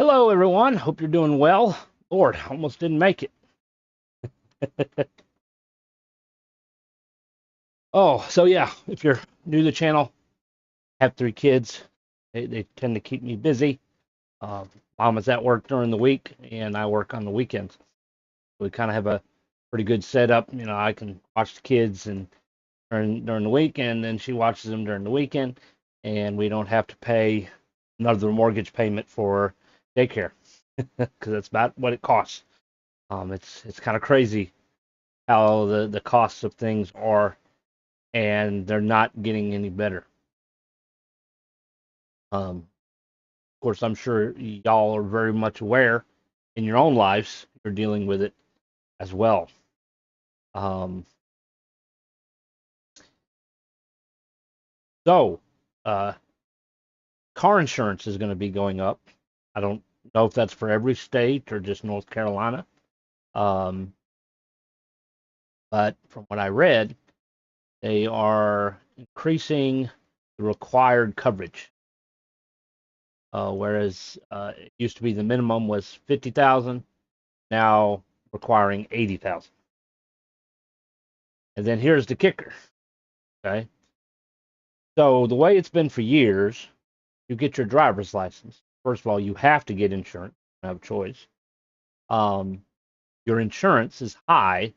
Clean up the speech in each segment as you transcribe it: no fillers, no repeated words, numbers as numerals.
Hello, everyone. Hope you're doing well. Lord, almost didn't make it. Oh, so yeah, if you're new to the channel, have three kids. They tend to keep me busy. Uh, Mom is at work during the week, and I work on the weekends. We kind of have a pretty good setup. I can watch the kids and during the week, and then she watches them during the weekend, and we don't have to pay another mortgage payment for daycare because that's about what it costs. It's kind of crazy how the costs of things are, and they're not getting any better. Of course, I'm sure y'all are very much aware in your own lives you're dealing with it as well. Um, so, uh, car insurance is going to be going up. I don't know if that's for every state or just North Carolina. Um, but from what I read, they are increasing the required coverage. Whereas it used to be the minimum was 50,000, now requiring 80,000. And then here's the kicker. Okay. So the way it's been for years, you get your driver's license. First of all, you have to get insurance. You don't have a choice. Um, your insurance is high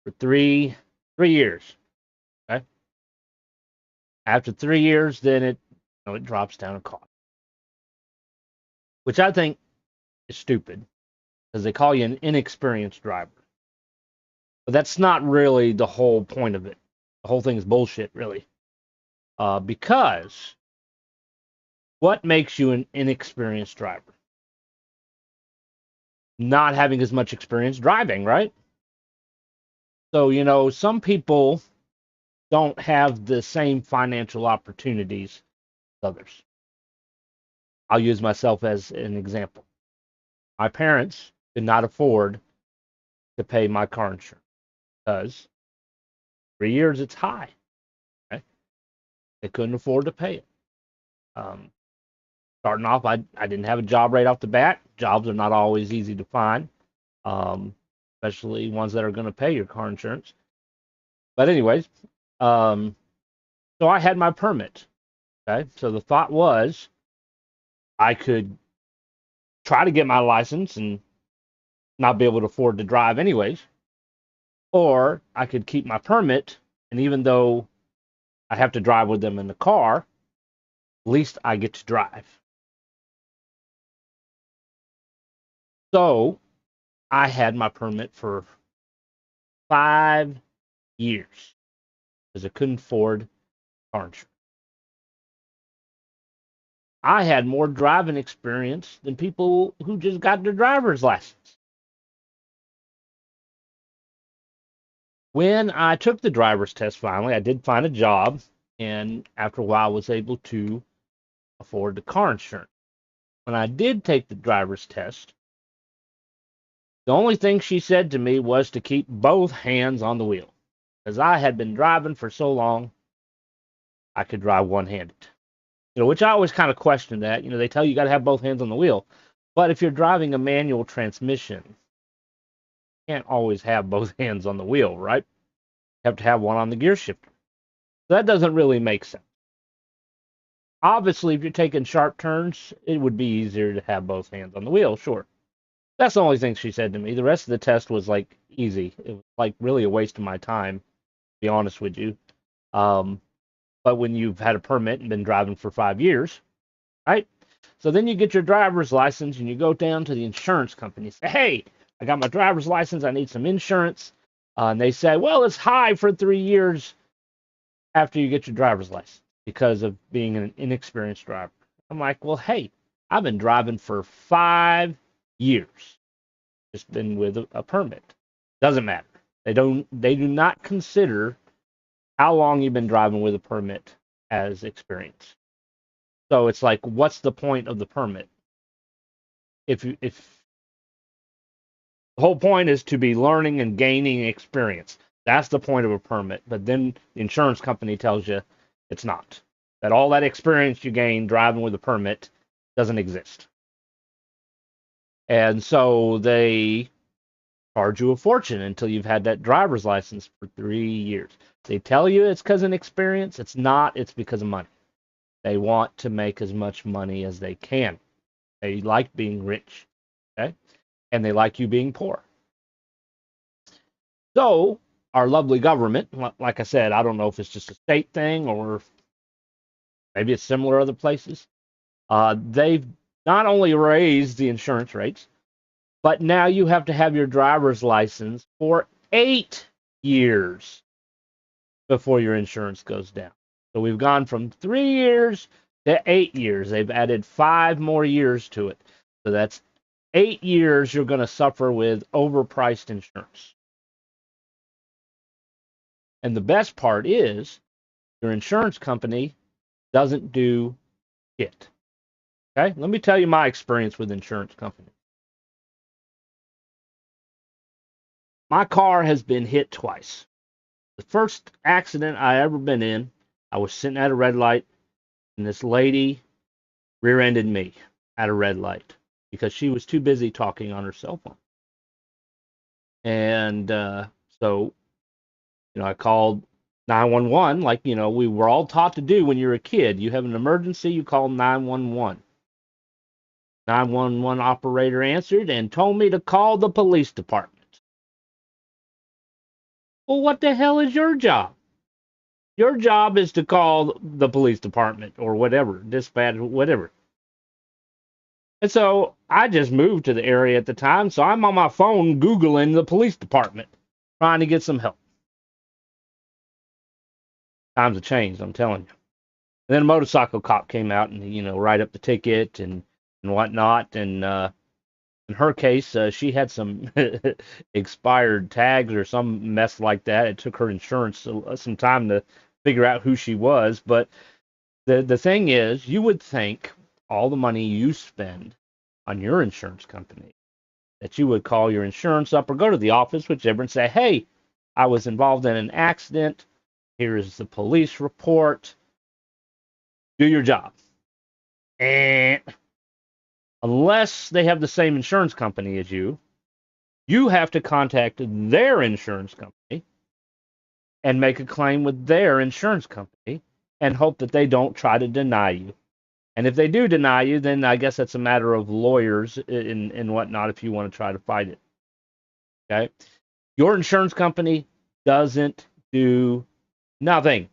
for three years. Okay. After 3 years, then it drops down in cost, which I think is stupid because they call you an inexperienced driver. But that's not really the whole point of it. The whole thing is bullshit, really. Because what makes you an inexperienced driver? Not having as much experience driving, right? So, some people don't have the same financial opportunities as others. I'll use myself as an example. My parents could not afford to pay my car insurance because 3 years it's high. Okay? They couldn't afford to pay it. Um, Starting off, I didn't have a job right off the bat. Jobs are not always easy to find, um, especially ones that are going to pay your car insurance. But anyways, um, so I had my permit. Okay, so the thought was I could try to get my license and not be able to afford to drive anyways, or I could keep my permit, and even though I have to drive with them in the car, at least I get to drive. So I had my permit for 5 years because I couldn't afford car insurance. I had more driving experience than people who just got their driver's license. When I took the driver's test finally, I did find a job, and after a while, I was able to afford the car insurance. When I did take the driver's test, the only thing she said to me was to keep both hands on the wheel. Because I had been driving for so long, I could drive one handed. Which I always kind of question that. They tell you got to have both hands on the wheel. But if you're driving a manual transmission, you can't always have both hands on the wheel, right? You have to have one on the gear shifter. So that doesn't really make sense. Obviously, if you're taking sharp turns, it would be easier to have both hands on the wheel, sure. That's the only thing she said to me. The rest of the test was like easy. It was like really a waste of my time, to be honest with you. Um, but when you've had a permit and been driving for 5 years, right? So then you get your driver's license and you go down to the insurance company. Say, hey, I got my driver's license. I need some insurance. And they say, well, it's high for 3 years after you get your driver's license because of being an inexperienced driver. I'm like, well, hey, I've been driving for 5 years, just been with a permit. Doesn't matter. They do not consider how long you've been driving with a permit as experience. So it's like, what's the point of the permit? If the whole point is to be learning and gaining experience, that's the point of a permit. But then the insurance company tells you it's not. That all that experience you gain driving with a permit doesn't exist. And so they charge you a fortune until you've had that driver's license for 3 years. They tell you it's because of experience. It's not. It's because of money. They want to make as much money as they can. They like being rich, okay? And they like you being poor. So our lovely government, like I said, I don't know if it's just a state thing or maybe it's similar other places. They've not only raised the insurance rates, but now you have to have your driver's license for 8 years before your insurance goes down. So we've gone from 3 years to 8 years. They've added 5 more years to it. So that's 8 years you're going to suffer with overpriced insurance. And the best part is your insurance company doesn't do shit. Okay? Let me tell you my experience with insurance companies. My car has been hit twice. The first accident I ever been in, I was sitting at a red light, and this lady rear-ended me at a red light because she was too busy talking on her cell phone. And so, I called 911, like, we were all taught to do when you're a kid. You have an emergency, you call 911. 911 operator answered and told me to call the police department. Well, what the hell is your job? Your job is to call the police department or whatever, dispatch, whatever. And so I just moved to the area at the time, so I'm on my phone Googling the police department, trying to get some help. Times have changed, I'm telling you. And then a motorcycle cop came out and, write up the ticket and whatnot. And in her case, she had some expired tags or some mess like that. It took her insurance some time to figure out who she was. But the thing is, you would think all the money you spend on your insurance company, that you would call your insurance up or go to the office, whichever, and say, hey, I was involved in an accident. Here is the police report. Do your job. And unless they have the same insurance company as you have to contact their insurance company and make a claim with their insurance company and hope that they don't try to deny you. And if they do deny you, then I guess that's a matter of lawyers and whatnot if you want to try to fight it. Okay? Your insurance company doesn't do nothing.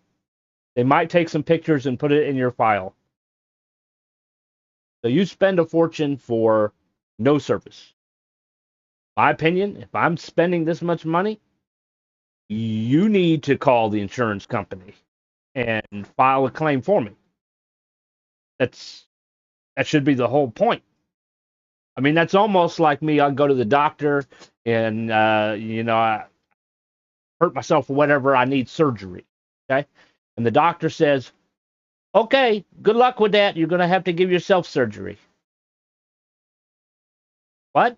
They might take some pictures and put it in your file. So you spend a fortune for no service. My opinion, if I'm spending this much money, you need to call the insurance company and file a claim for me. That should be the whole point. I mean, that's almost like me. I'll go to the doctor and, I hurt myself or whatever. I need surgery. Okay. And the doctor says, okay, good luck with that. You're going to have to give yourself surgery. What?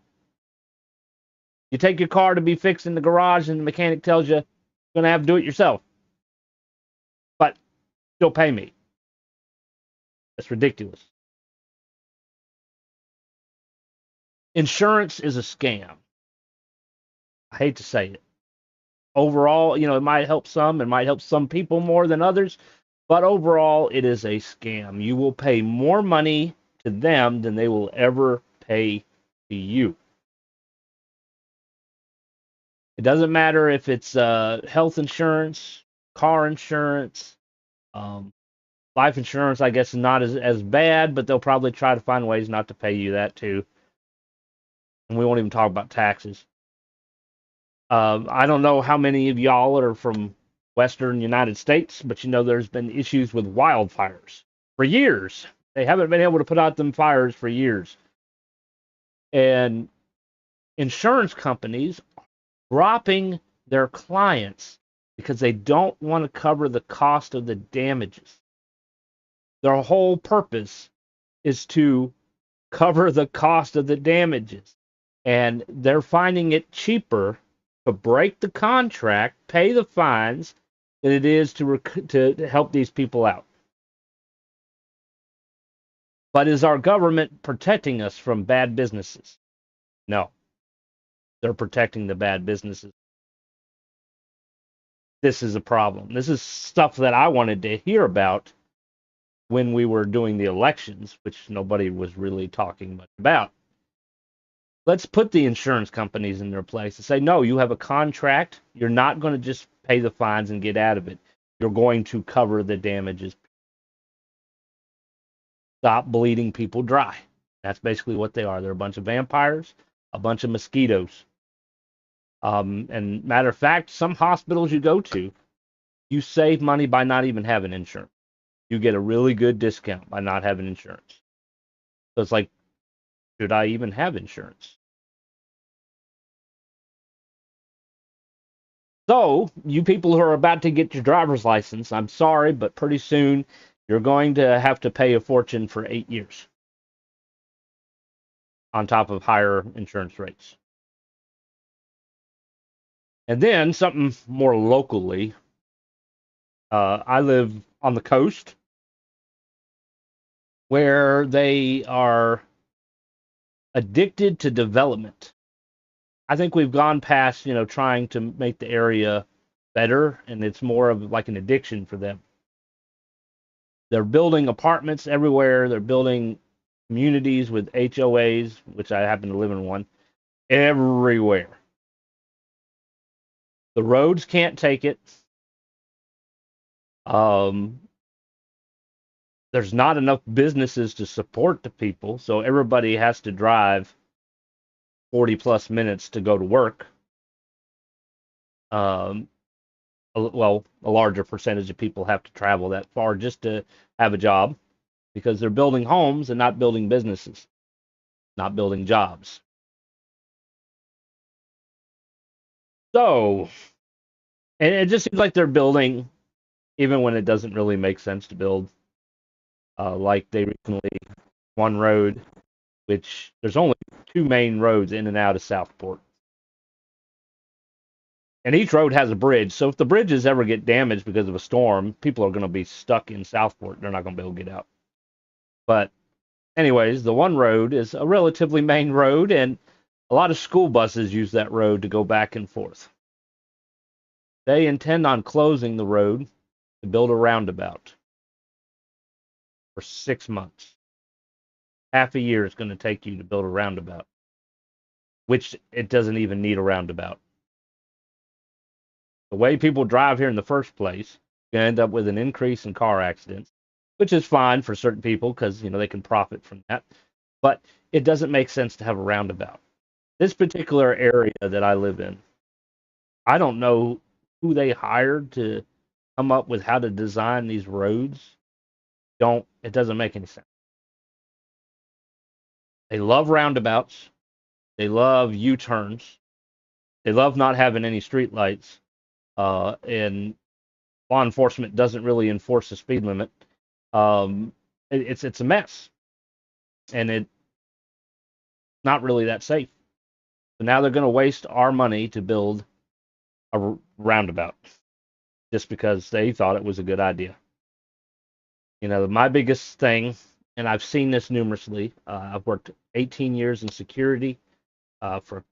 You take your car to be fixed in the garage and the mechanic tells you you're going to have to do it yourself. But still pay me. That's ridiculous. Insurance is a scam. I hate to say it. Overall, it might help some. It might help some people more than others. But overall, it is a scam. You will pay more money to them than they will ever pay to you. It doesn't matter if it's health insurance, car insurance, life insurance, I guess, is not as bad, but they'll probably try to find ways not to pay you that too. And we won't even talk about taxes. I don't know how many of y'all are from Western United States, but there's been issues with wildfires for years. They haven't been able to put out them fires for years. And insurance companies are dropping their clients because they don't want to cover the cost of the damages. Their whole purpose is to cover the cost of the damages. And they're finding it cheaper to break the contract, pay the fines, than it is to help these people out. But is our government protecting us from bad businesses? No, they're protecting the bad businesses. This is a problem. This is stuff that I wanted to hear about when we were doing the elections, which nobody was really talking much about. Let's put the insurance companies in their place and say, no, you have a contract. You're not going to just pay the fines and get out of it. You're going to cover the damages. Stop bleeding people dry. That's basically what they are. They're a bunch of vampires, a bunch of mosquitoes. And matter of fact, some hospitals you go to, you save money by not even having insurance. You get a really good discount by not having insurance. So it's like, should I even have insurance? So, you people who are about to get your driver's license, I'm sorry, but pretty soon you're going to have to pay a fortune for 8 years on top of higher insurance rates. And then something more locally, I live on the coast where they are addicted to development. I think we've gone past, trying to make the area better, and it's more of like an addiction for them. They're building apartments everywhere. They're building communities with HOAs, which I happen to live in one, everywhere. The roads can't take it. Um, there's not enough businesses to support the people, so everybody has to drive 40 plus minutes to go to work. Um, well, a larger percentage of people have to travel that far just to have a job because they're building homes and not building businesses, not building jobs. So, and it just seems like they're building even when it doesn't really make sense to build. Like they recently, one road, which there's only two main roads in and out of Southport. And each road has a bridge. So if the bridges ever get damaged because of a storm, people are going to be stuck in Southport. They're not going to be able to get out. But anyways, the one road is a relatively main road, and a lot of school buses use that road to go back and forth. They intend on closing the road to build a roundabout for 6 months. Half a year it's going to take you to build a roundabout, which it doesn't even need a roundabout. The way people drive here in the first place, you end up with an increase in car accidents, which is fine for certain people because they can profit from that. But it doesn't make sense to have a roundabout. This particular area that I live in, I don't know who they hired to come up with how to design these roads. It doesn't make any sense. They love roundabouts. They love U-turns. They love not having any street lights. And law enforcement doesn't really enforce the speed limit. It's a mess, and it's not really that safe. So now they're going to waste our money to build a roundabout just because they thought it was a good idea. My biggest thing, and I've seen this numerously. I've worked 18 years in security for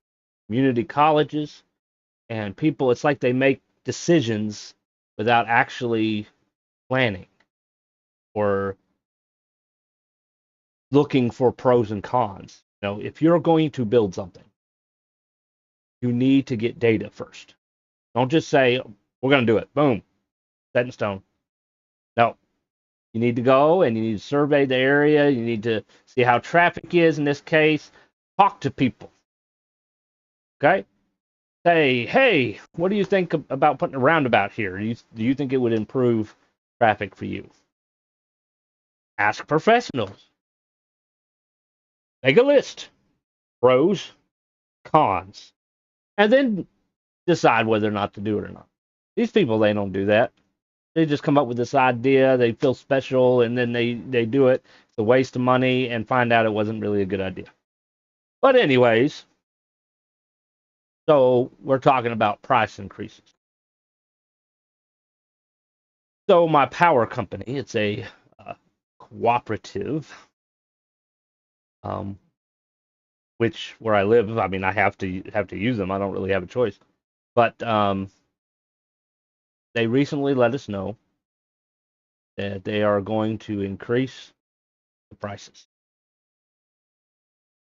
community colleges, and people, it's like they make decisions without actually planning or looking for pros and cons. If you're going to build something, you need to get data first. Don't just say, we're going to do it. Boom, set in stone. No, you need to go and you need to survey the area. You need to see how traffic is in this case. Talk to people. Okay? Say, hey, what do you think about putting a roundabout here? Do you think it would improve traffic for you? Ask professionals. Make a list. Pros, cons. And then decide whether or not to do it or not. These people, they don't do that. They just come up with this idea, they feel special, and then they do it. It's a waste of money and find out it wasn't really a good idea. But anyways, so we're talking about price increases. So my power company, it's a cooperative. Um, which where I live, I mean, I have to use them. I don't really have a choice. But they recently let us know that they are going to increase the prices,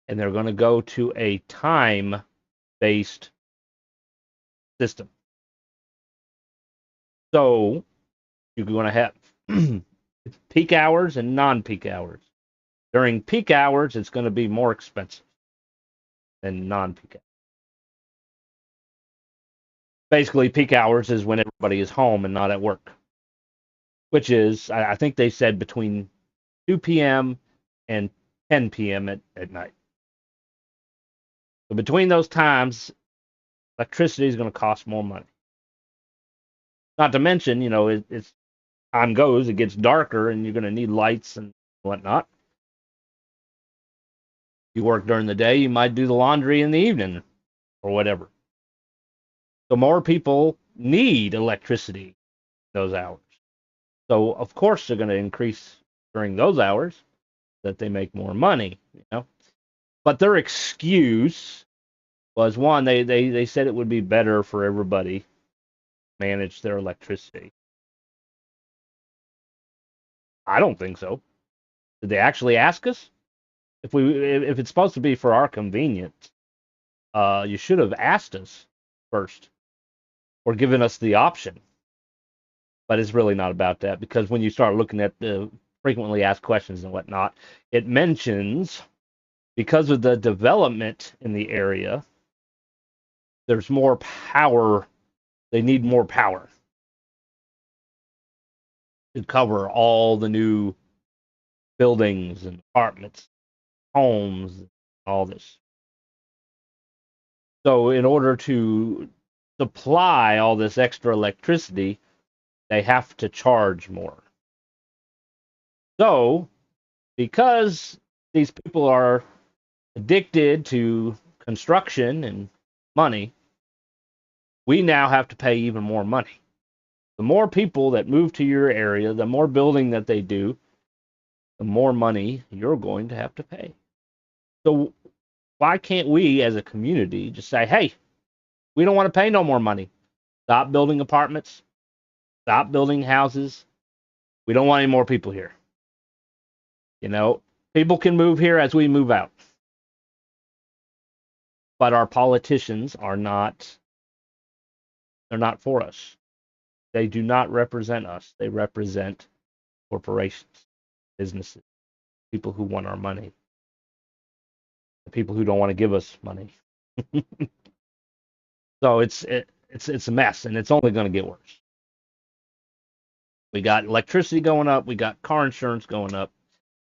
and they're going to go to a time-based system. So you're going to have peak hours and non-peak hours. During peak hours, it's going to be more expensive than non-peak hours. Basically, peak hours is when everybody is home and not at work, which is, I think they said between 2 p.m. and 10 p.m. at night. So between those times, electricity is going to cost more money. Not to mention, it's time goes, it gets darker, and you're going to need lights and whatnot. You work during the day, you might do the laundry in the evening or whatever. So more people need electricity those hours. So of course they're going to increase during those hours that they make more money. But their excuse was one, they said it would be better for everybody to manage their electricity. I don't think so. Did they actually ask us? If it's supposed to be for our convenience, you should have asked us first or given us the option. But it's really not about that, because when you start looking at the frequently asked questions and whatnot, it mentions because of the development in the area, there's more power. They need more power to cover all the new buildings and apartments, homes, all this. So in order to supply all this extra electricity, they have to charge more. So because these people are addicted to construction and money, we now have to pay even more money. The more people that move to your area, the more building that they do, the more money you're going to have to pay. So why can't we as a community just say, hey, we don't want to pay no more money. Stop building apartments. Stop building houses. We don't want any more people here. People can move here as we move out. But our politicians are not, they're not for us. They do not represent us. They represent corporations, businesses, people who want our money, the people who don't want to give us money. So it's a mess, and it's only going to get worse. We got electricity going up. We got car insurance going up.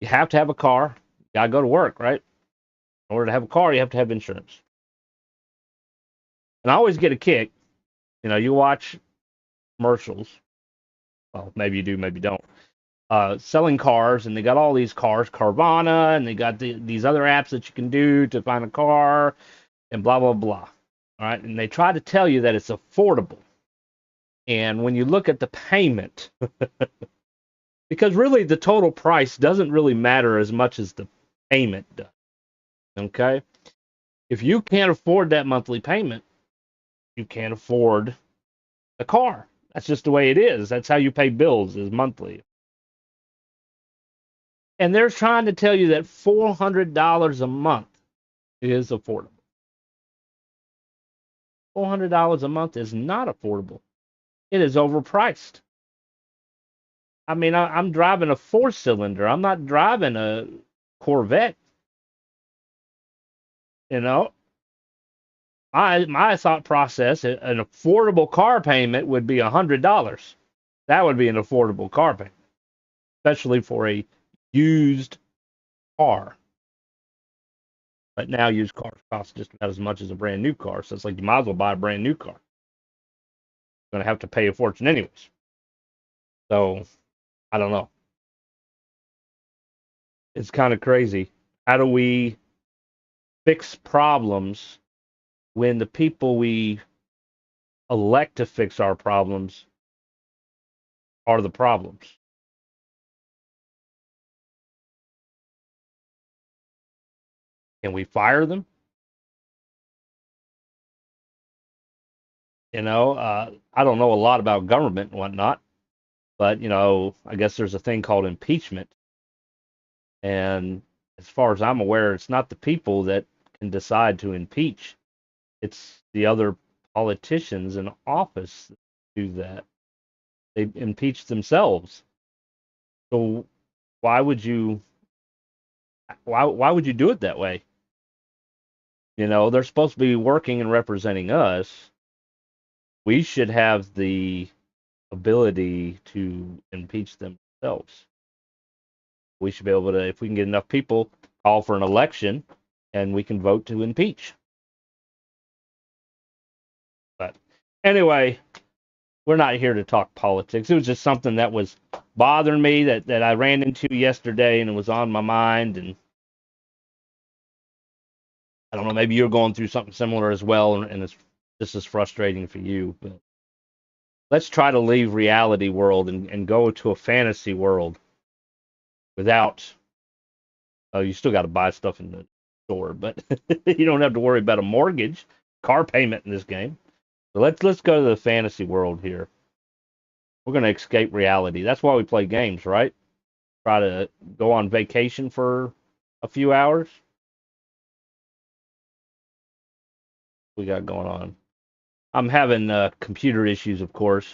You have to have a car. You got to go to work, right? In order to have a car, you have to have insurance. And I always get a kick. You watch commercials. Well, maybe you do, maybe you don't. Selling cars, and they got all these cars, Carvana, and they got these other apps that you can do to find a car, and blah, blah, blah. All right. And they try to tell you that it's affordable. And when you look at the payment, because really the total price doesn't really matter as much as the payment does. Okay? If you can't afford that monthly payment, you can't afford a car. That's just the way it is. That's how you pay bills, is monthly. And they're trying to tell you that $400 a month is affordable. $400 a month is not affordable. It is overpriced. I mean, I'm driving a 4-cylinder. I'm not driving a Corvette. My thought process, an affordable car payment would be $100. That would be an affordable car payment, especially for a used car. But now used cars cost just about as much as a brand new car, so it's like you might as well buy a brand new car. You're going to have to pay a fortune anyways. So, I don't know. It's kind of crazy. How do we fix problems when the people we elect to fix our problems are the problems? Can we fire them? I don't know a lot about government and whatnot, but I guess there's a thing called impeachment, and as far as I'm aware, it's not the people that can decide to impeach; it's the other politicians in office that do that. They impeach themselves. So why would you why would you do it that way? They're supposed to be working and representing us. We should have the ability to impeach themselves. We should be able to, if we can get enough people, call for an election and we can vote to impeach. But anyway, we're not here to talk politics. It was just something that was bothering me that I ran into yesterday and it was on my mind. And I don't know, maybe you're going through something similar as well, and it's just as frustrating for you. But let's try to leave reality world and go to a fantasy world without. Oh, you still got to buy stuff in the store, but you don't have to worry about a mortgage, car payment in this game. So let's go to the fantasy world here. We're gonna escape reality. That's why we play games, right? Try to go on vacation for a few hours. We got going on. I'm having computer issues, of course.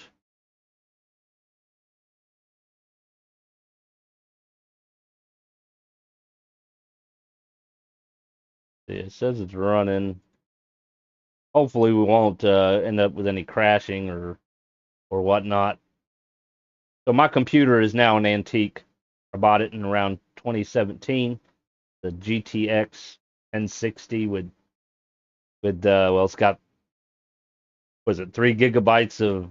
It says it's running. Hopefully, we won't end up with any crashing or whatnot. So my computer is now an antique. I bought it in around 2017. The GTX 1060 with well, it's got, was it 3 GB of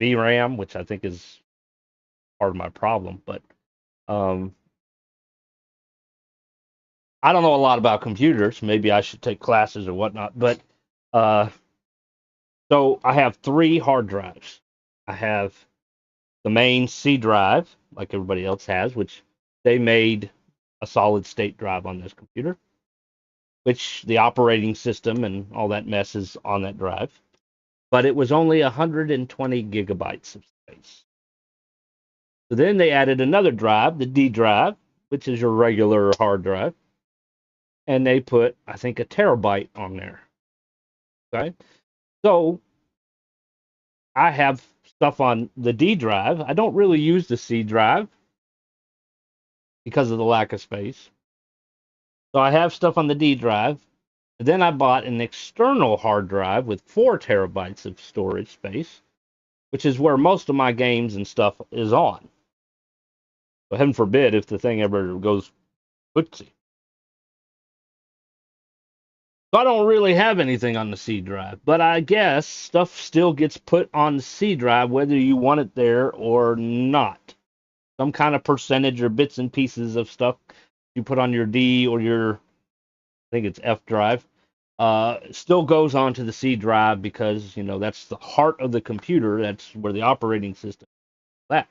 VRAM, which I think is part of my problem. But um, I don't know a lot about computers. Maybe I should take classes or whatnot. But uh, so I have 3 hard drives. I have the main C drive, like everybody else has, which they made a solid state drive on this computer, which the operating system and all that mess is on that drive. But it was only 120 gigabytes of space. So then they added another drive, the D drive, which is your regular hard drive, and they put, I think, a terabyte on there. Okay. So I have stuff on the D drive. I don't really use the C drive because of the lack of space. So I have stuff on the D drive. Then I bought an external hard drive with 4 terabytes of storage space, which is where most of my games and stuff is on. So heaven forbid if the thing ever goes footsie. So I don't really have anything on the C drive, but I guess stuff still gets put on the C drive whether you want it there or not. Some kind of percentage or bits and pieces of stuff you put on your D or your, I think it's F drive, still goes onto the C drive because that's the heart of the computer. That's where the operating system is at.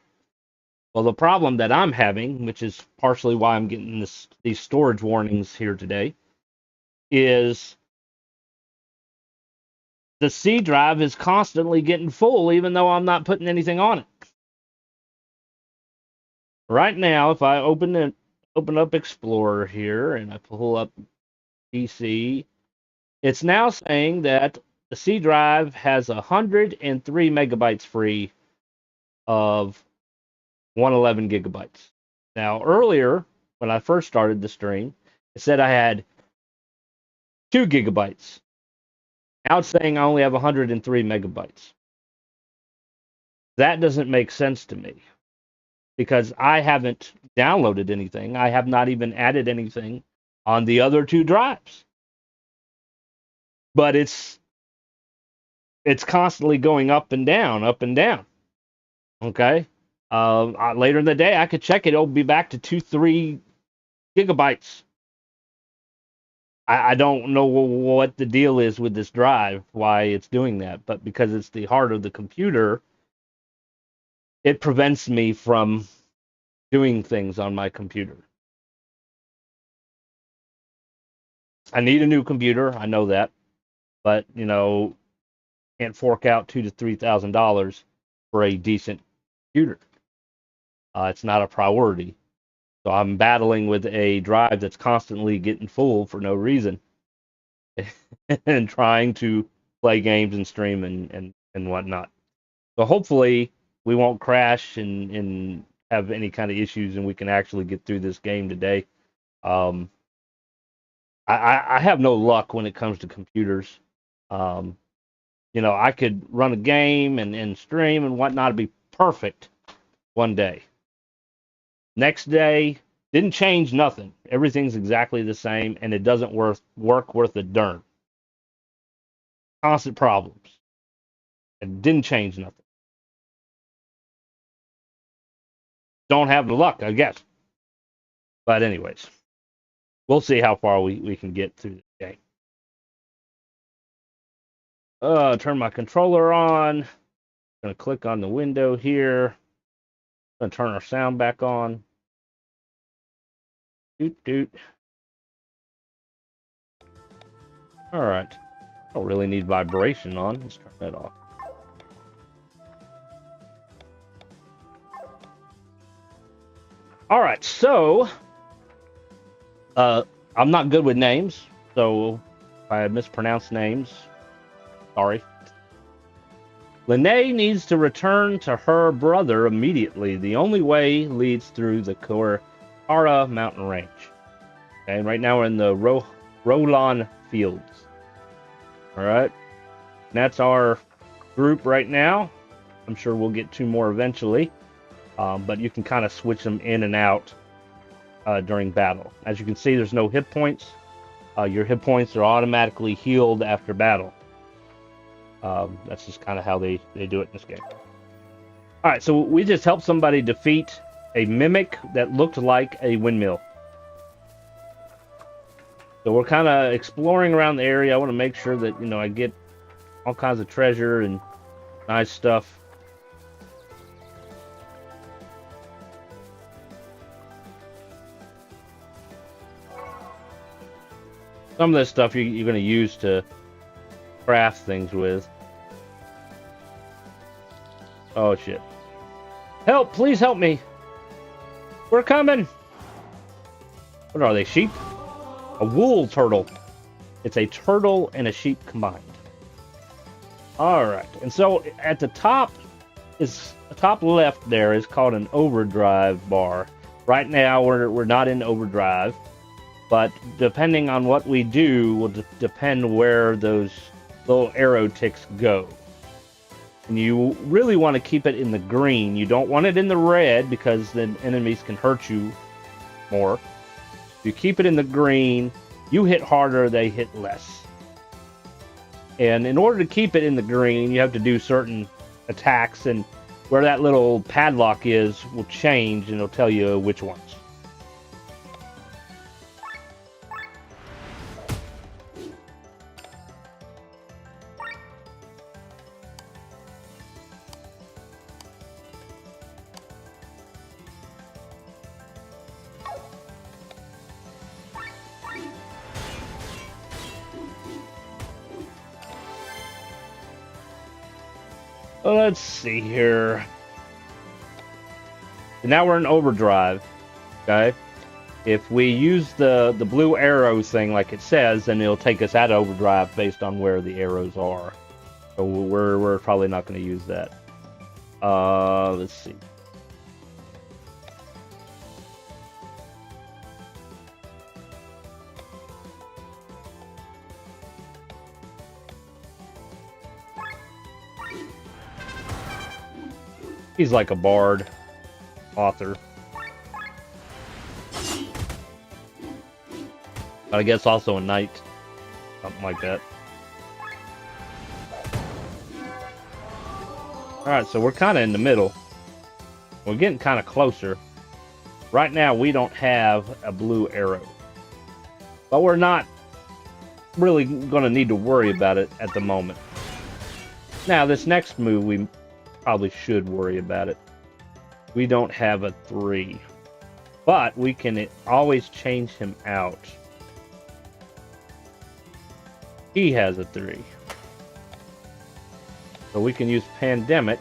Well, the problem that I'm having, which is partially why I'm getting these storage warnings here today, is the C drive is constantly getting full, even though I'm not putting anything on it. Right now, if I open up Explorer here and I pull up PC, it's now saying that the C drive has 103 megabytes free of 111 gigabytes. Now, earlier, when I first started the stream, it said I had 2 gigabytes. Now it's saying I only have 103 megabytes. That doesn't make sense to me because I haven't downloaded anything. I have not even added anything on the other 2 drives. But it's constantly going up and down, up and down. Okay. Later in the day, I could check it. It'll be back to 2-3 gigabytes. I don't know what the deal is with this drive, why it's doing that, but because it's the heart of the computer, it prevents me from doing things on my computer. I need a new computer. I know that, but can't fork out $2,000 to $3,000 for a decent computer. It's not a priority. So I'm battling with a drive that's constantly getting full for no reason, and trying to play games and stream and whatnot. So hopefully we won't crash and have any kind of issues, and we can actually get through this game today. Um, I have no luck when it comes to computers. Um, I could run a game and stream and whatnot, it'd be perfect one day. Next day, didn't change nothing. Everything's exactly the same, and it doesn't work worth a darn. Constant problems. It didn't change nothing. Don't have the luck, I guess. But anyways, we'll see how far we can get through the game. Turn my controller on. Gonna click on the window here. Gonna turn our sound back on. Doot doot. All right. Don't really need vibration on. Let's turn that off. All right. So, I'm not good with names, so if I mispronounce names, sorry. Lene needs to return to her brother immediately. The only way leads through the Korara mountain range. Okay, and right now we're in the Roland Fields. All right, and that's our group right now. I'm sure we'll get two more eventually, but you can kind of switch them in and out during battle. As you can see, there's no hit points. Your hit points are automatically healed after battle. That's just kind of how they do it in this game. All right, so we just helped somebody defeat a mimic that looked like a windmill. So we're kind of exploring around the area. I want to make sure that, I get all kinds of treasure and nice stuff. Some of this stuff you're going to use to craft things with. Oh, shit. Help! Please help me! We're coming! What are they, sheep? A wool turtle. It's a turtle and a sheep combined. Alright, and so at the top left there is called an overdrive bar. Right now we're not in overdrive, but depending on what we do will depend where those little arrow ticks go. And you really want to keep it in the green. You don't want it in the red because then enemies can hurt you more. You keep it in the green, you hit harder, they hit less. And in order to keep it in the green, you have to do certain attacks, and where that little padlock is will change, and it'll tell you which ones. Let's see here. So now we're in overdrive. Okay. If we use the blue arrow thing like it says, then it'll take us out of overdrive based on where the arrows are. So we're probably not going to use that. Let's see. He's like a bard author. But I guess also a knight. Something like that. Alright, so we're kind of in the middle. We're getting kind of closer. Right now, we don't have a blue arrow. But we're not really going to need to worry about it at the moment. Now, this next move, we probably should worry about it. We don't have a 3. But we can always change him out. He has a 3. So we can use Pandemic.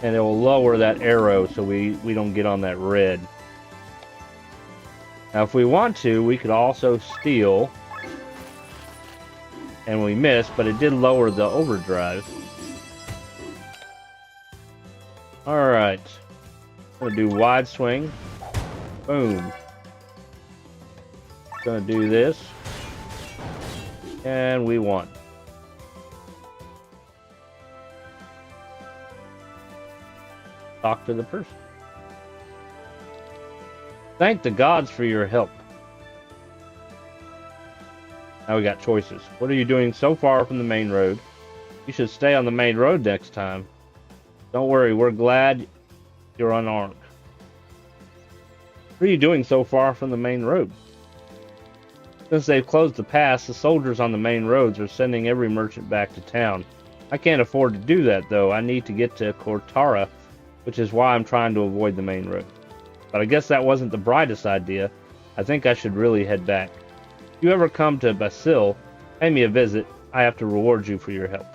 And it will lower that arrow so we don't get on that red. Now if we want to, we could also steal. And we missed, but it did lower the overdrive. Alright. Gonna do wide swing. Boom. Gonna do this. And we won. Talk to the person. Thank the gods for your help. Now we got choices. What are you doing so far from the main road? You should stay on the main road next time. Don't worry, we're glad you're unarmed. What are you doing so far from the main road? Since they've closed the pass, the soldiers on the main roads are sending every merchant back to town. I can't afford to do that, though. I need to get to Cortara, which is why I'm trying to avoid the main road. But I guess that wasn't the brightest idea. I think I should really head back. If you ever come to Basil, pay me a visit. I have to reward you for your help.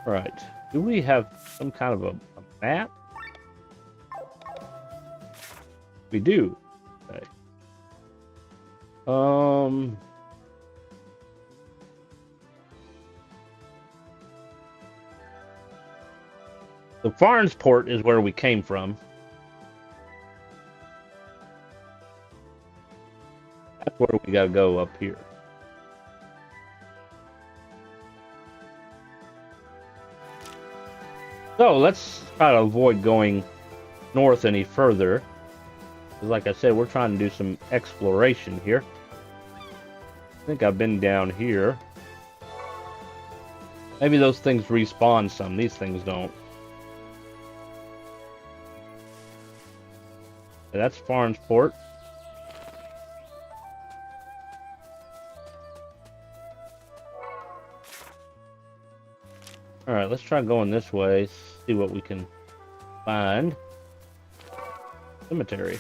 Alright. Do we have some kind of a map? We do. Okay. The Farnsport is where we came from. That's where we gotta go up here. So let's try to avoid going north any further. Because like I said, we're trying to do some exploration here. I think I've been down here. Maybe those things respawn some. These things don't. Yeah, that's Farnsport. Alright, let's try going this way. See what we can find. Cemetery.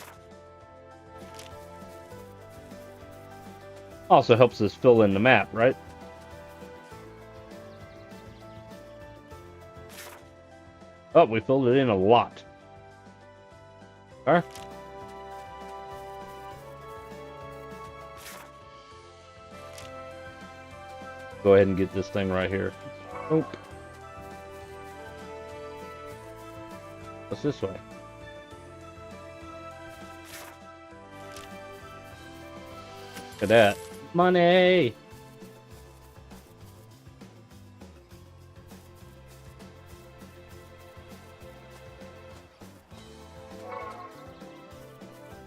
Also helps us fill in the map, right? Oh, we filled it in a lot. Okay. Go ahead and get this thing right here. Oh. What's this way? Look at that. Money!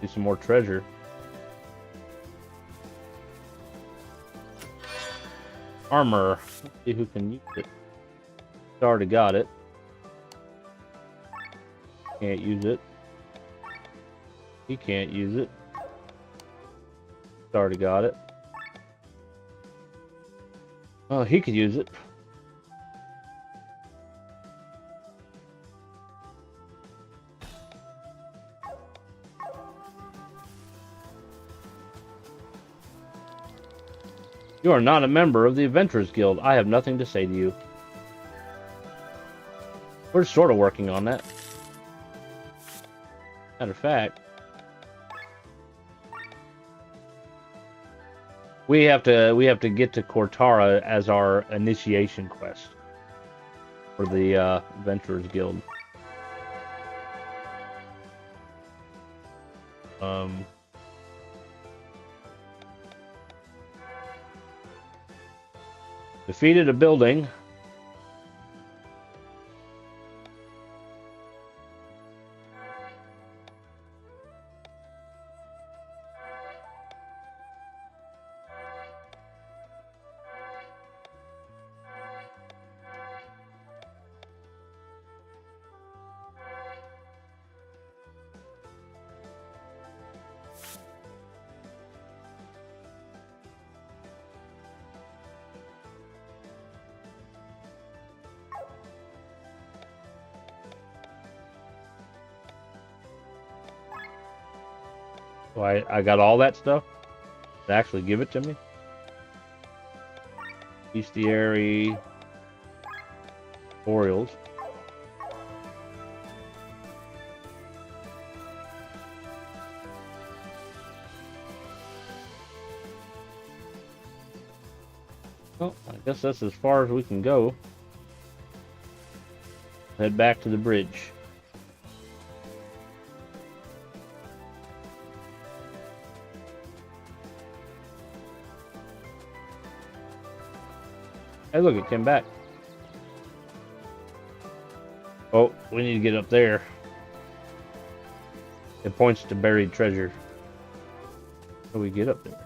Do some more treasure. Armor. Let's see who can use it. Already got it. Can't use it. He can't use it. Already got it. Oh, he could use it. You are not a member of the Adventurers Guild. I have nothing to say to you. We're sort of working on that. Matter of fact, we have to get to Cortara as our initiation quest for the Adventurers Guild. Defeated a building. So I got all that stuff? To actually give it to me? Bestiary. Orioles. Well, I guess that's as far as we can go. Head back to the bridge. Hey, look, it came back. Oh, we need to get up there. It points to buried treasure. How do we get up there?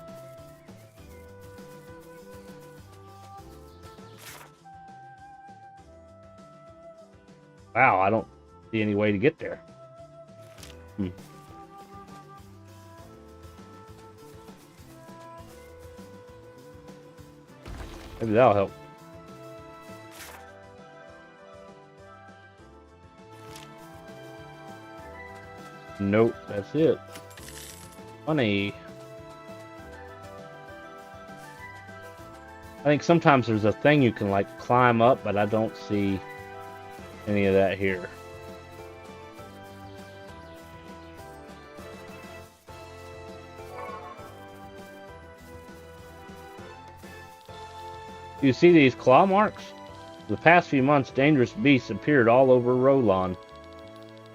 Wow, I don't see any way to get there. Maybe that'll help. Nope, that's it. Funny. I think sometimes there's a thing you can like climb up, but I don't see any of that here. Do you see these claw marks? The past few months, dangerous beasts appeared all over Rolan.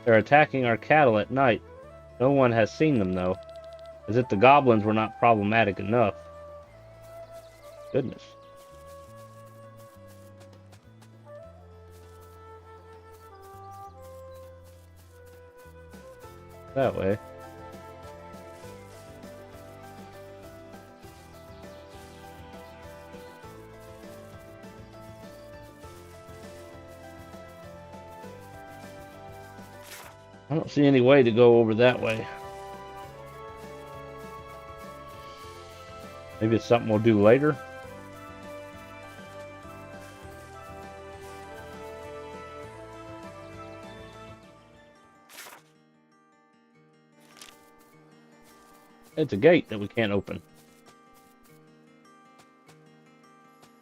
They're attacking our cattle at night. No one has seen them, though. As if the goblins were not problematic enough. Goodness. That way. I don't see any way to go over that way. Maybe it's something we'll do later. It's a gate that we can't open.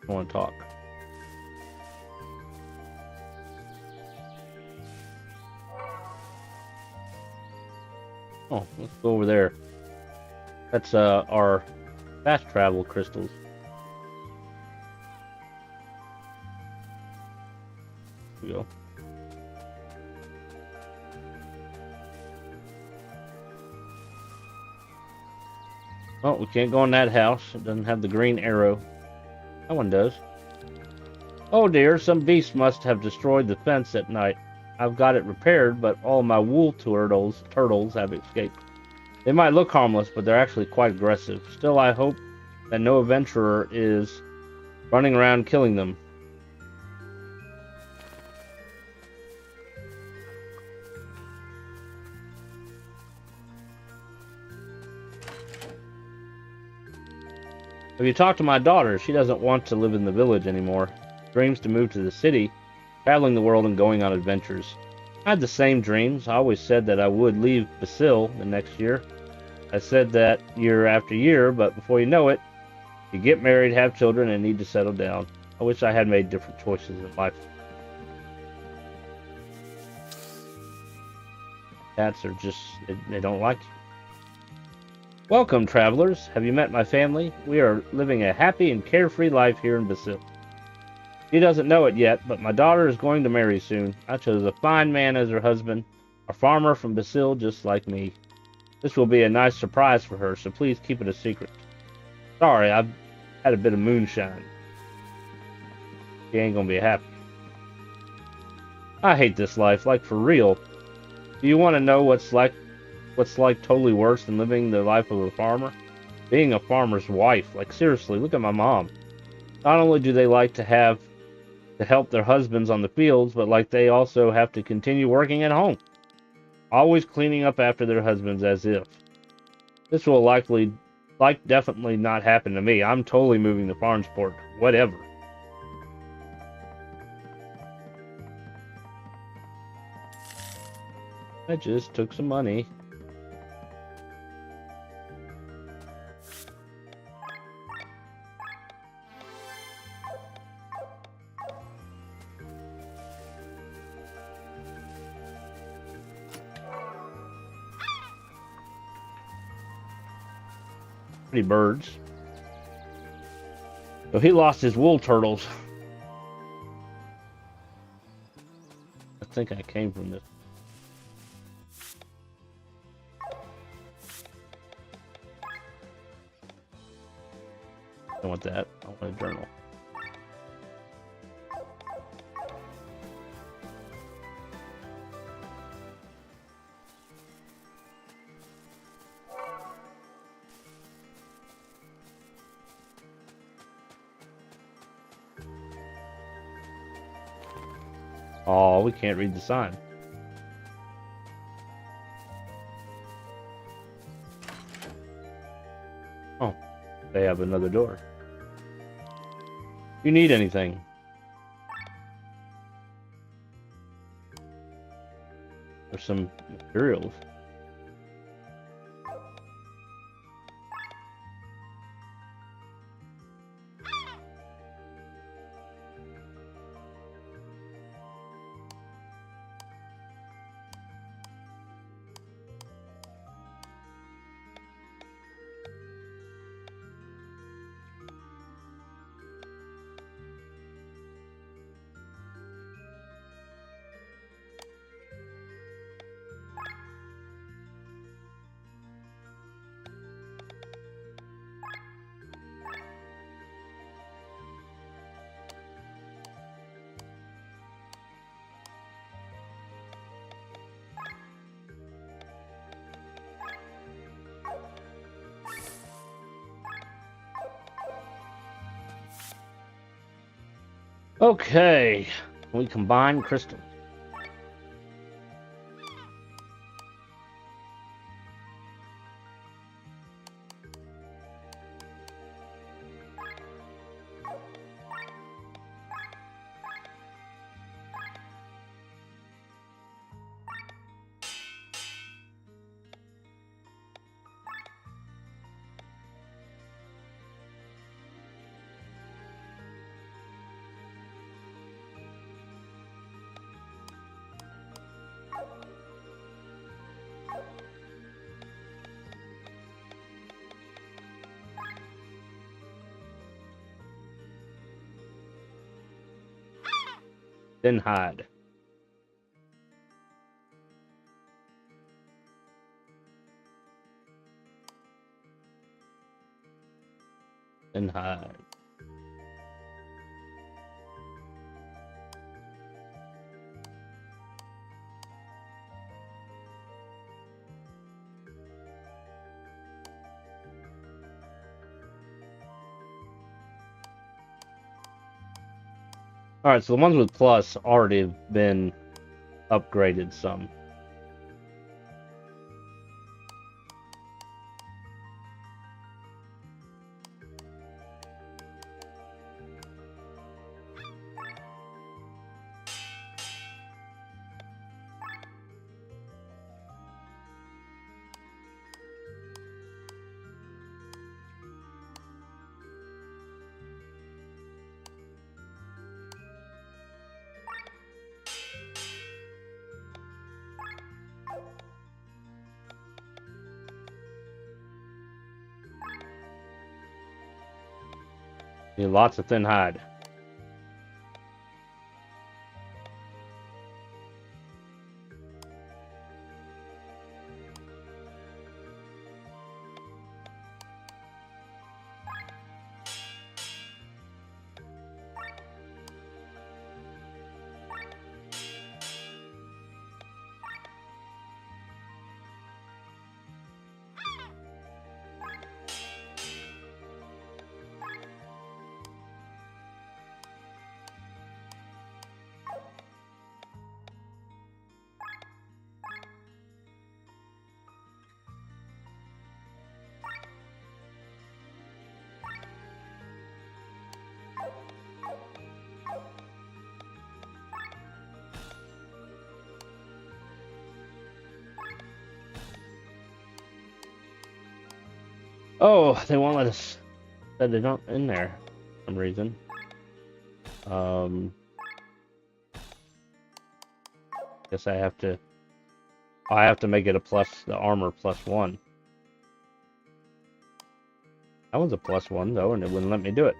I want to talk. Oh, let's go over there. That's our fast travel crystals. Here we go. Oh, we can't go in that house. It doesn't have the green arrow. That one does. Oh dear, some beast must have destroyed the fence at night. I've got it repaired, but all my wool turtles have escaped. They might look harmless, but they're actually quite aggressive. Still, I hope that no adventurer is running around killing them. If you talk to my daughter, she doesn't want to live in the village anymore. Dreams to move to the city, traveling the world and going on adventures. I had the same dreams. I always said that I would leave Basil the next year. I said that year after year, but before you know it, you get married, have children, and need to settle down. I wish I had made different choices in life. Cats are just, they don't like you. Welcome, travelers. Have you met my family? We are living a happy and carefree life here in Basil. She doesn't know it yet, but my daughter is going to marry soon. I chose a fine man as her husband, a farmer from Basil just like me. This will be a nice surprise for her, so please keep it a secret. Sorry, I've had a bit of moonshine. She ain't gonna be happy. I hate this life, like for real. Do you want to know what's like totally worse than living the life of a farmer? Being a farmer's wife. Like seriously, look at my mom. Not only do they like to help their husbands on the fields, but like they also have to continue working at home. Always cleaning up after their husbands as if. This will definitely not happen to me. I'm totally moving to Farnsport. Whatever. I just took some money. Pretty birds. So he lost his wool turtles. I think I came from this. I don't want that. I want a journal. Oh, we can't read the sign. Oh, they have another door. You need anything? There's some materials. Okay, we combine crystals. Then hide. Then hide. Alright, so the ones with plus already have been upgraded some. Need lots of thin hide. Oh, they won't let us set it up in there for some reason. Guess I have to make it a plus, the armor +1. That one's a +1 though, and it wouldn't let me do it.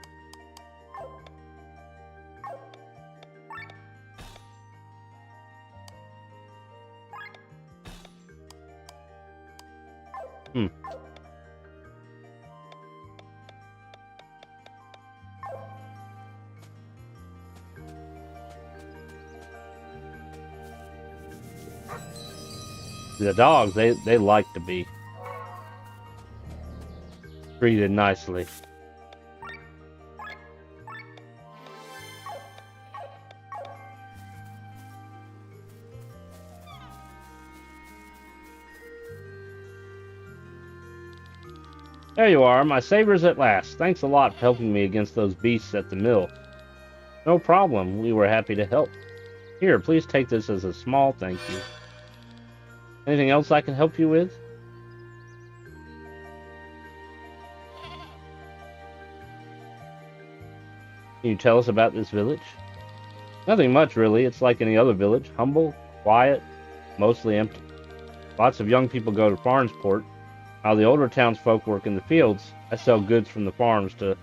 The dogs, they like to be treated nicely. There you are, my savers at last. Thanks a lot for helping me against those beasts at the mill. No problem, we were happy to help. Here, please take this as a small thank you. Anything else I can help you with? Can you tell us about this village? Nothing much, really. It's like any other village. Humble, quiet, mostly empty. Lots of young people go to Farnsport. While the older townsfolk work in the fields, I sell goods from the farms to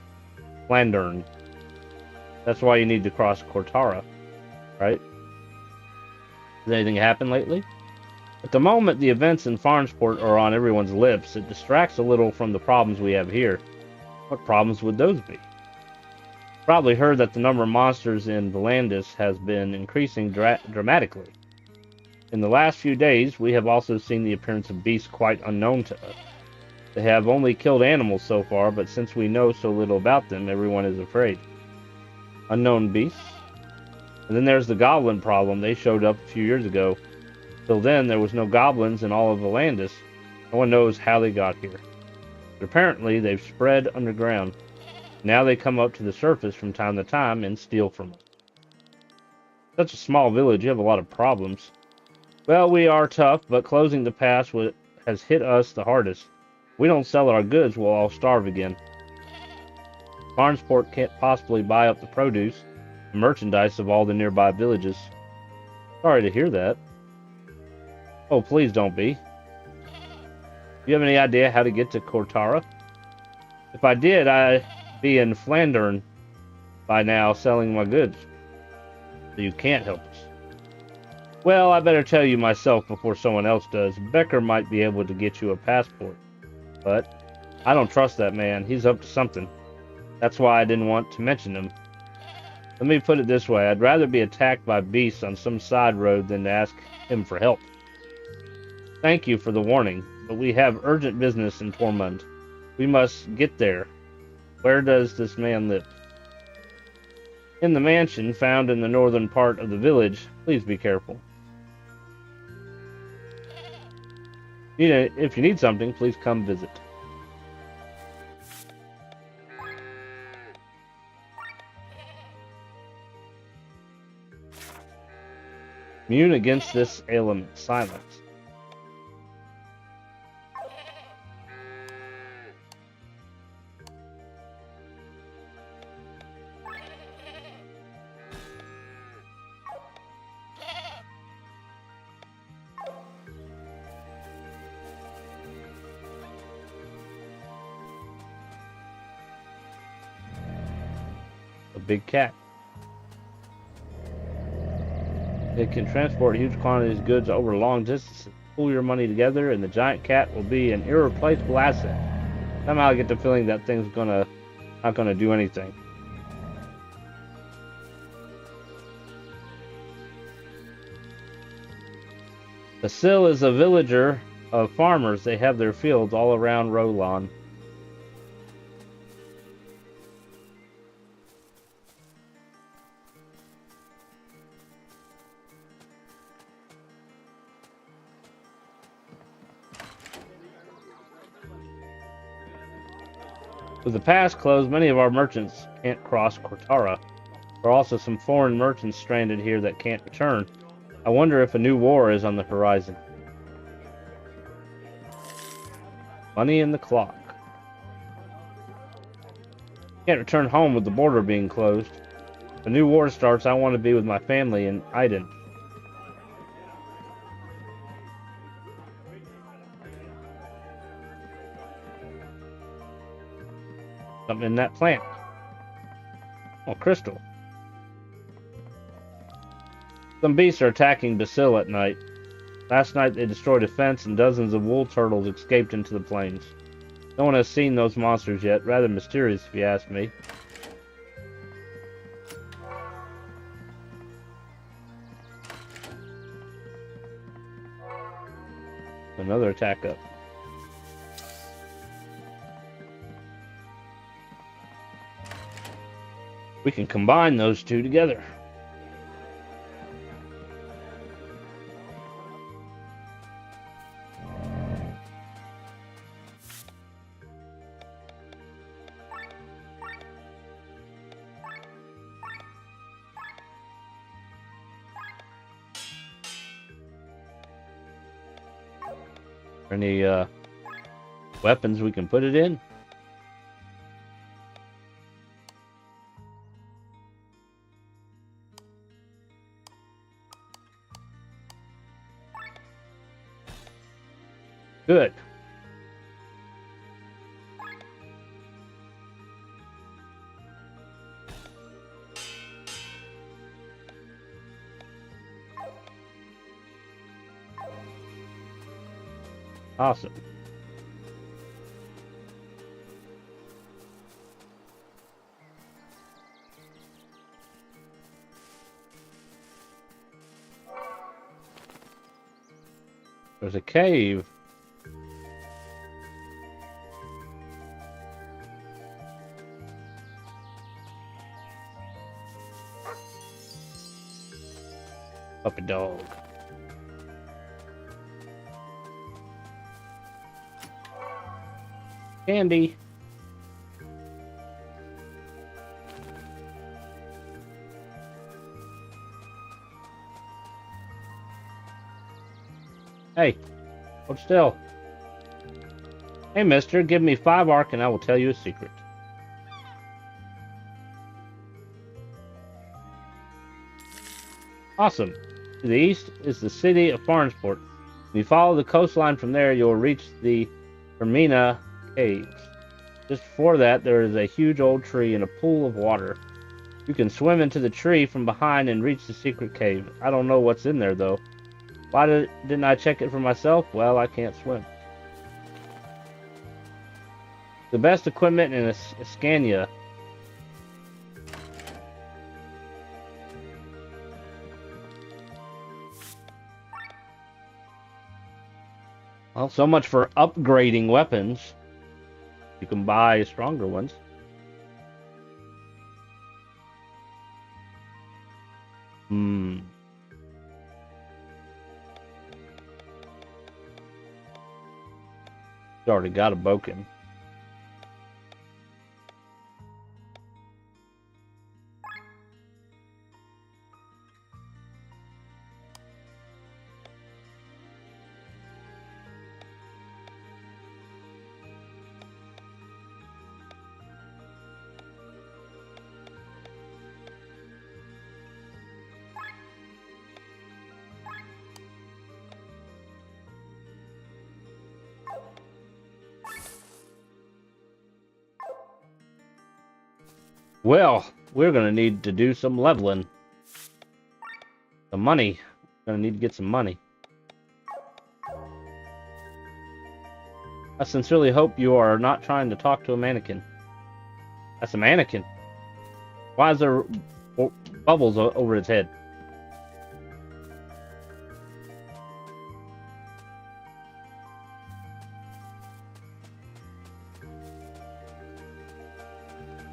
Flandern. That's why you need to cross Cortara, right? Has anything happened lately? At the moment, the events in Farnsport are on everyone's lips. It distracts a little from the problems we have here. What problems would those be? Probably heard that the number of monsters in Volandis has been increasing dramatically. In the last few days, we have also seen the appearance of beasts quite unknown to us. They have only killed animals so far, but since we know so little about them, everyone is afraid. Unknown beasts? And then there's the goblin problem. They showed up a few years ago. Till then, there was no goblins in all of Volandis. No one knows how they got here. But apparently, they've spread underground. Now they come up to the surface from time to time and steal from us. Such a small village, you have a lot of problems. Well, we are tough, but closing the pass has hit us the hardest. If we don't sell our goods, we'll all starve again. Farnsport can't possibly buy up the produce and merchandise of all the nearby villages. Sorry to hear that. Oh, please don't be. Do you have any idea how to get to Cortara? If I did, I'd be in Flandern by now selling my goods. So you can't help us. Well, I better tell you myself before someone else does. Becker might be able to get you a passport. But I don't trust that man. He's up to something. That's why I didn't want to mention him. Let me put it this way. I'd rather be attacked by beasts on some side road than to ask him for help. Thank you for the warning, but we have urgent business in Tormund. We must get there. Where does this man live? In the mansion found in the northern part of the village. Please be careful. If you need something, please come visit. Immune against this ailment. Silence. Big cat. It can transport huge quantities of goods over long distances. Pull your money together, and the giant cat will be an irreplaceable asset. Somehow I get the feeling that thing's not gonna do anything. Basil is a villager of farmers. They have their fields all around Rolan. With the pass closed, many of our merchants can't cross Cortara. There are also some foreign merchants stranded here that can't return. I wonder if a new war is on the horizon. Money in the clock. Can't return home with the border being closed. If a new war starts, I want to be with my family in Iden. Something in that plant. Oh, crystal. Some beasts are attacking Basil at night. Last night they destroyed a fence and dozens of wool turtles escaped into the plains. No one has seen those monsters yet. Rather mysterious, if you ask me. Another attack up. We can combine those two together. Any weapons we can put it in? Good. Awesome. There's a cave. Puppy dog. Candy. Hey, hold still. Hey, mister, give me 5 arc and I will tell you a secret. Awesome. To the east is the city of Farnsport. When you follow the coastline from there, you'll reach the Hermina Caves. Just before that, there is a huge old tree and a pool of water. You can swim into the tree from behind and reach the secret cave. I don't know what's in there, though. Why didn't I check it for myself? Well, I can't swim. The best equipment in Scania. Well, so much for upgrading weapons. You can buy stronger ones. Already got a Boken. Well, we're going to need to do some leveling. Some money. Going to need to get some money. I sincerely hope you are not trying to talk to a mannequin. That's a mannequin. Why is there bubbles over its head?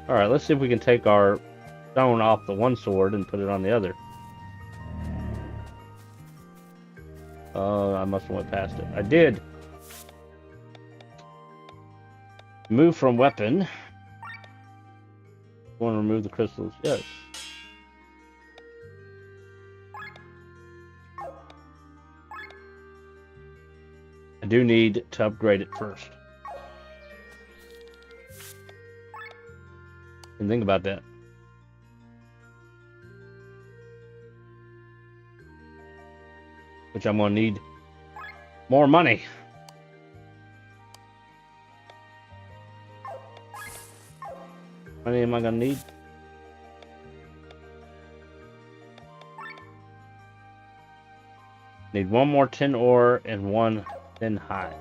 Alright, let's see if we can take our stone off the one sword and put it on the other. I must have went past it. I did. Move from weapon. Want to remove the crystals? Yes. I do need to upgrade it first. And think about that. Which I'm going to need more money. How many am I gonna need? Need one more tin ore and one tin hide.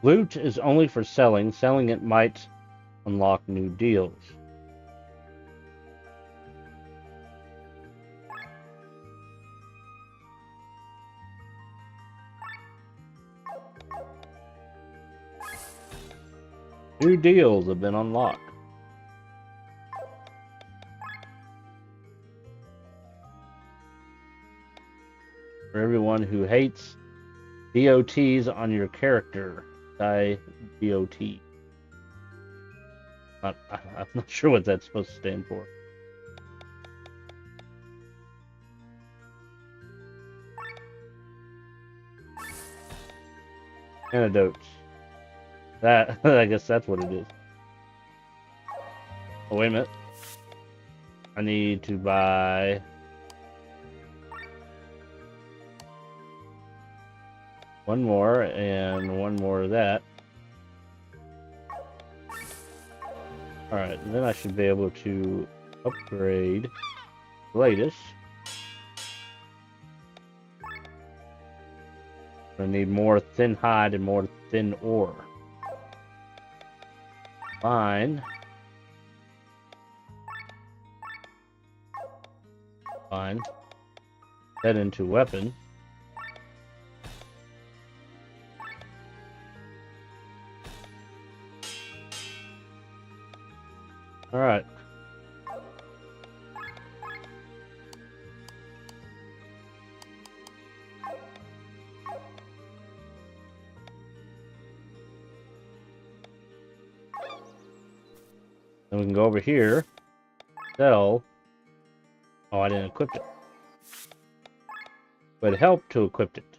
Loot is only for selling. Selling it might unlock new deals. New deals have been unlocked. For everyone who hates DOTs on your character, die DOT. I'm not sure what that's supposed to stand for. Antidotes. That, I guess that's what it is. Oh, wait a minute. I need to buy... one more, and one more of that. Alright, then I should be able to upgrade the latest. I need more thin hide and more thin ore. Fine. Fine. That into weapon. All right. Then we can go over here. Sell. Oh, I didn't equip it. But it helped to equip it.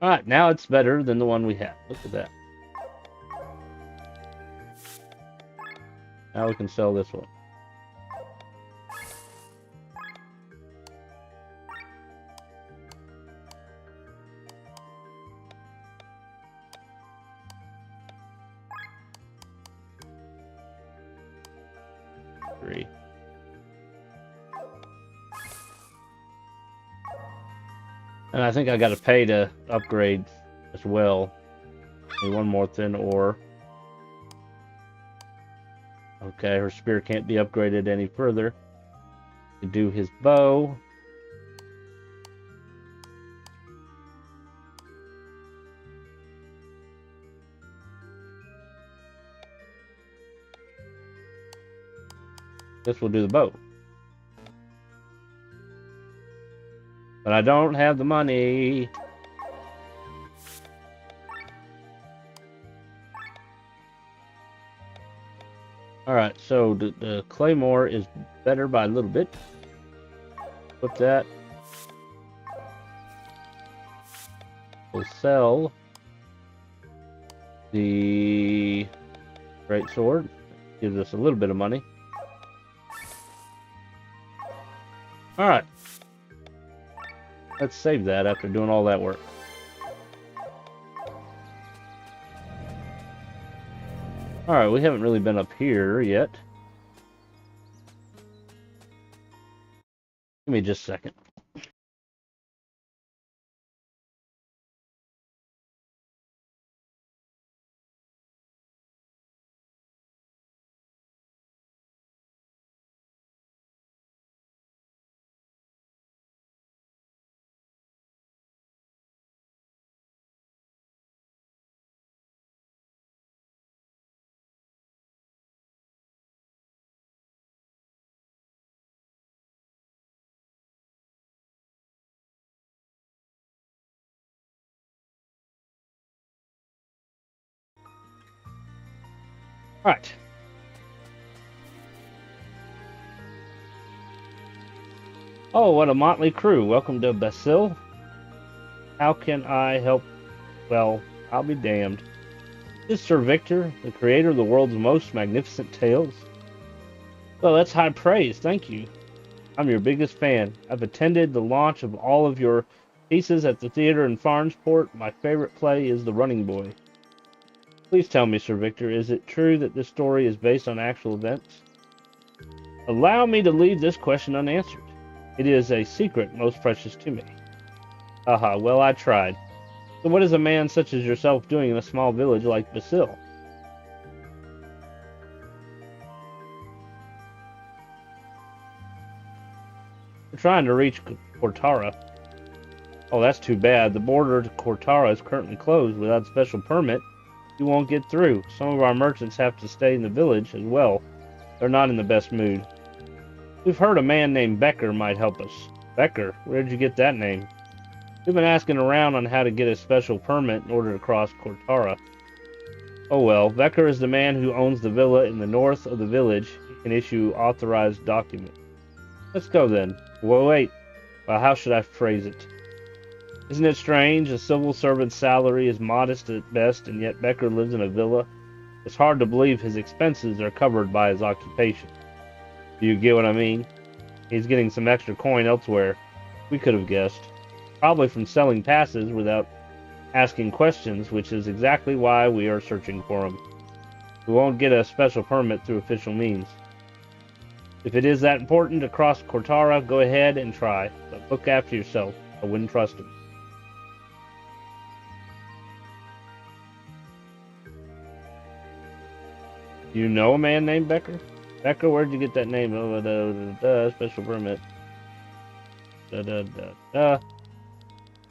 All right, now it's better than the one we had. Look at that. Now we can sell this one. Three. And I think I got to pay to upgrade as well. Need one more thin ore. Okay, her spear can't be upgraded any further. To do his bow. This will do the bow. But I don't have the money. Alright, so the claymore is better by a little bit. Put that. We'll sell the great sword. Gives us a little bit of money. Alright. Let's save that after doing all that work. Alright, we haven't really been up here yet. Give me just a second. All right. Oh, what a motley crew. Welcome to Basil. How can I help? Well, I'll be damned. This is Sir Victor, the creator of the world's most magnificent tales. Well, that's high praise. Thank you. I'm your biggest fan. I've attended the launch of all of your pieces at the theater in Farnsport. My favorite play is The Running Boy. Please tell me, Sir Victor, is it true that this story is based on actual events? Allow me to leave this question unanswered. It is a secret most precious to me. Aha, well, I tried. So what is a man such as yourself doing in a small village like Basil? We're trying to reach Cortara. Oh, that's too bad. The border to Cortara is currently closed. Without a special permit, you won't get through. Some of our merchants have to stay in the village as well. They're not in the best mood. We've heard a man named Becker might help us. Becker? Where did you get that name? We've been asking around on how to get a special permit in order to cross Cortara. Oh well, Becker is the man who owns the villa in the north of the village. He can issue authorized documents. Let's go then. Well, wait. Well, how should I phrase it? Isn't it strange? A civil servant's salary is modest at best, and yet Becker lives in a villa. It's hard to believe his expenses are covered by his occupation. Do you get what I mean? He's getting some extra coin elsewhere. We could have guessed. Probably from selling passes without asking questions, which is exactly why we are searching for him. We won't get a special permit through official means. If it is that important to cross Cortara, go ahead and try, but look after yourself. I wouldn't trust him. Do you know a man named Becker? Becker, where'd you get that name? Special permit.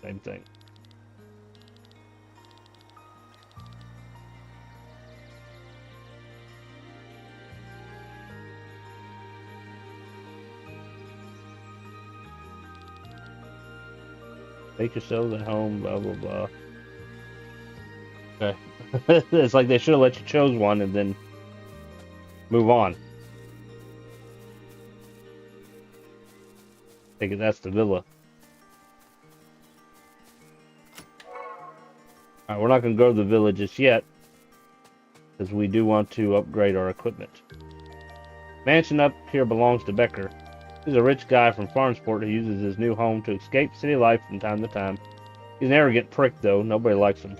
Same thing. Make yourselves at home, blah, blah, blah. Okay. It's like they should have let you choose one and then move on. I think that's the villa. Alright, we're not going to go to the village just yet, because we do want to upgrade our equipment. Mansion up here belongs to Becker. He's a rich guy from Farnsport who uses his new home to escape city life from time to time. He's an arrogant prick, though. Nobody likes him.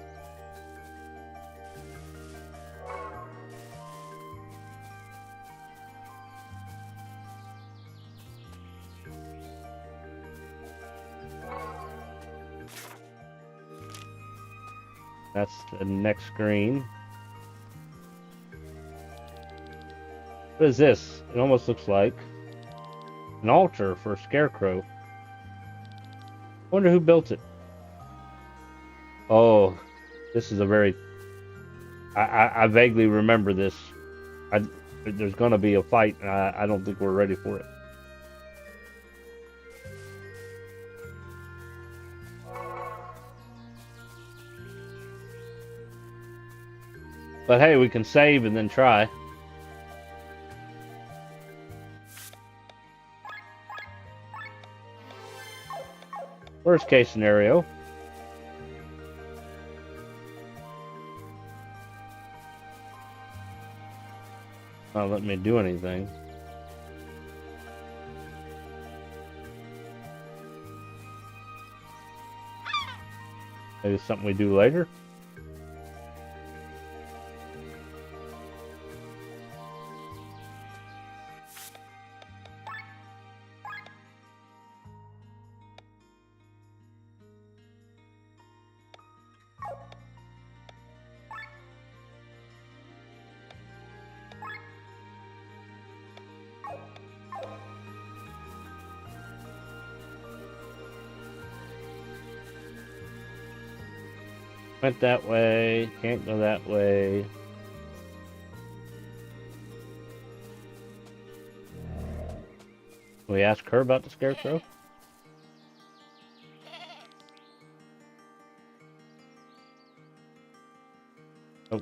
That's the next screen. What is this? It almost looks like an altar for a scarecrow. Wonder who built it. Oh, this is a very... I vaguely remember this. There's going to be a fight, and I don't think we're ready for it. But hey, we can save and then try. Worst case scenario. Not letting me do anything. Maybe it's something we do later. Went that way. Can't go that way. Can we ask her about the scarecrow? Oh.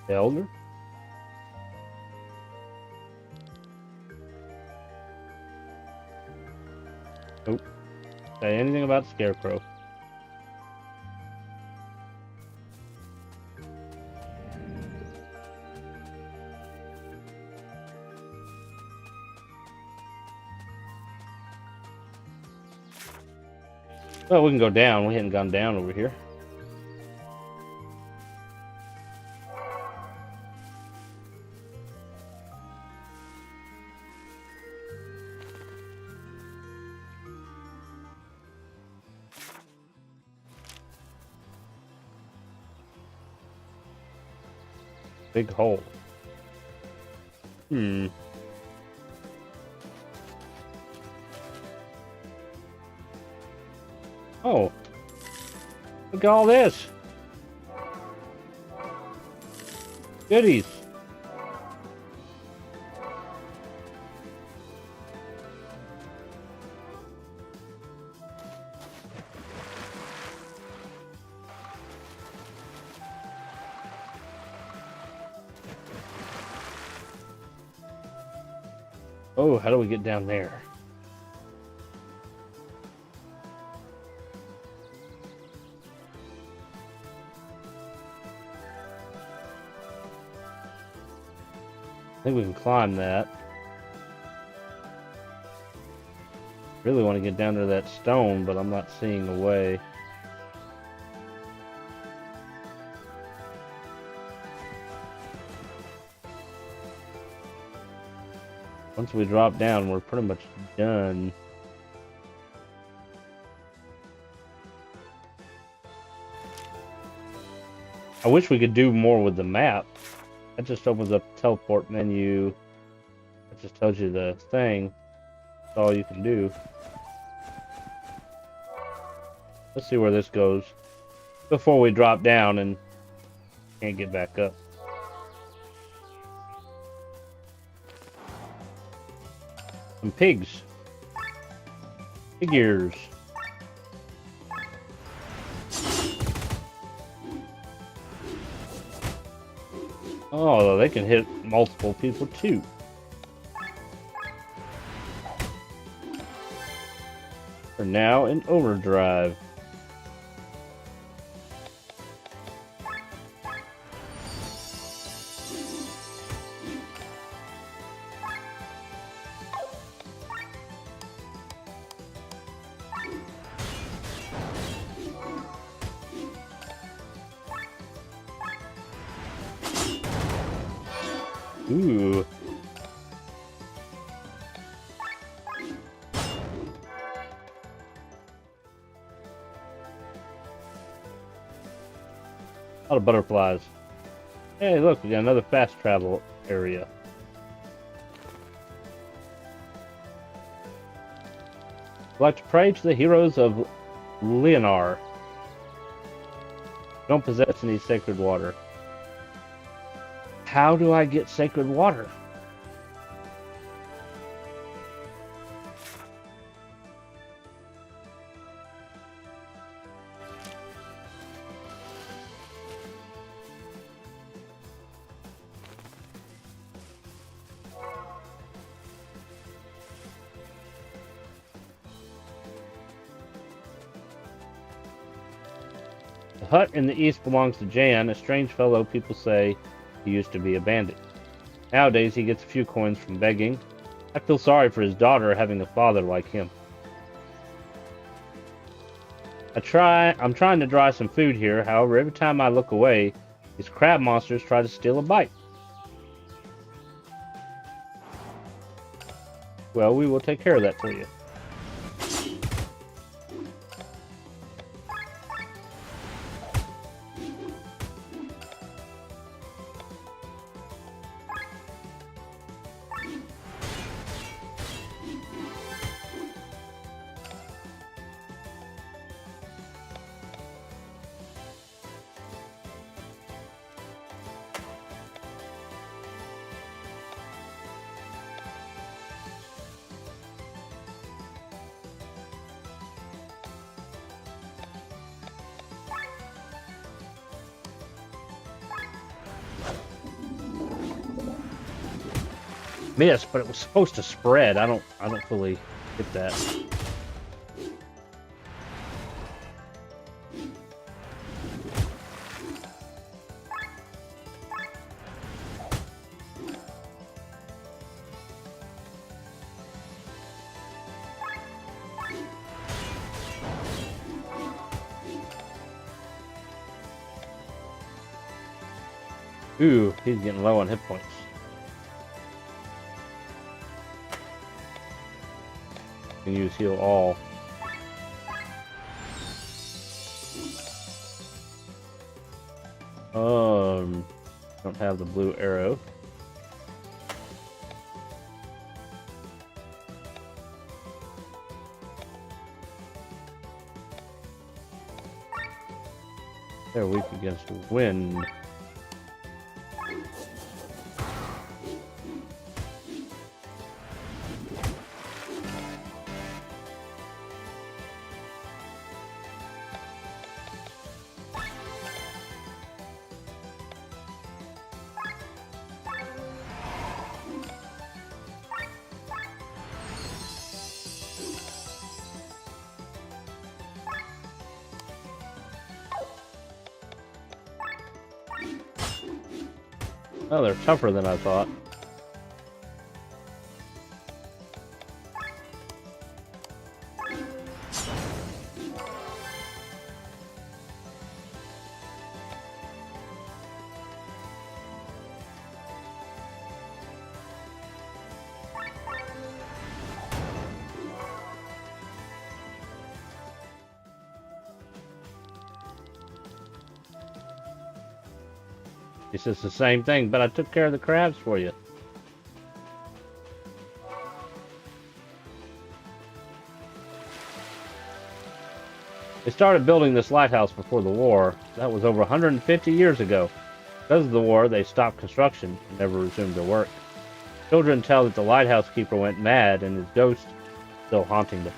The elder? Nope. Say anything about scarecrow. Well, we can go down. We hadn't gone down over here. Big hole. Hmm. Oh. Look at all this. Goodies. Oh, how do we get down there? I think we can climb that. Really want to get down to that stone, but I'm not seeing a way. Once we drop down, we're pretty much done. I wish we could do more with the map. That just opens up the teleport menu. It just tells you the thing. That's all you can do. Let's see where this goes before we drop down and can't get back up. Some pigs. Figures. Oh, they can hit multiple people too. We're now in overdrive. Ooh. A lot of butterflies. Hey, look, we got another fast travel area. I'd like to pray to the heroes of Leonar. Don't possess any sacred water. How do I get sacred water? The hut in the east belongs to Jan, a strange fellow people say he used to be a bandit. Nowadays he gets a few coins from begging. I feel sorry for his daughter having a father like him. I'm trying to dry some food here, however, every time I look away, these crab monsters try to steal a bite. Well, we will take care of that for you. missed, but it was supposed to spread. I don't fully get that. Ooh, he's getting low on hit points. Can use heal all. Don't have the blue arrow. They're weak against wind. Oh, they're tougher than I thought. It's just the same thing, but I took care of the crabs for you. They started building this lighthouse before the war. That was over 150 years ago. Because of the war, they stopped construction and never resumed their work. Children tell that the lighthouse keeper went mad and his ghost is still haunting the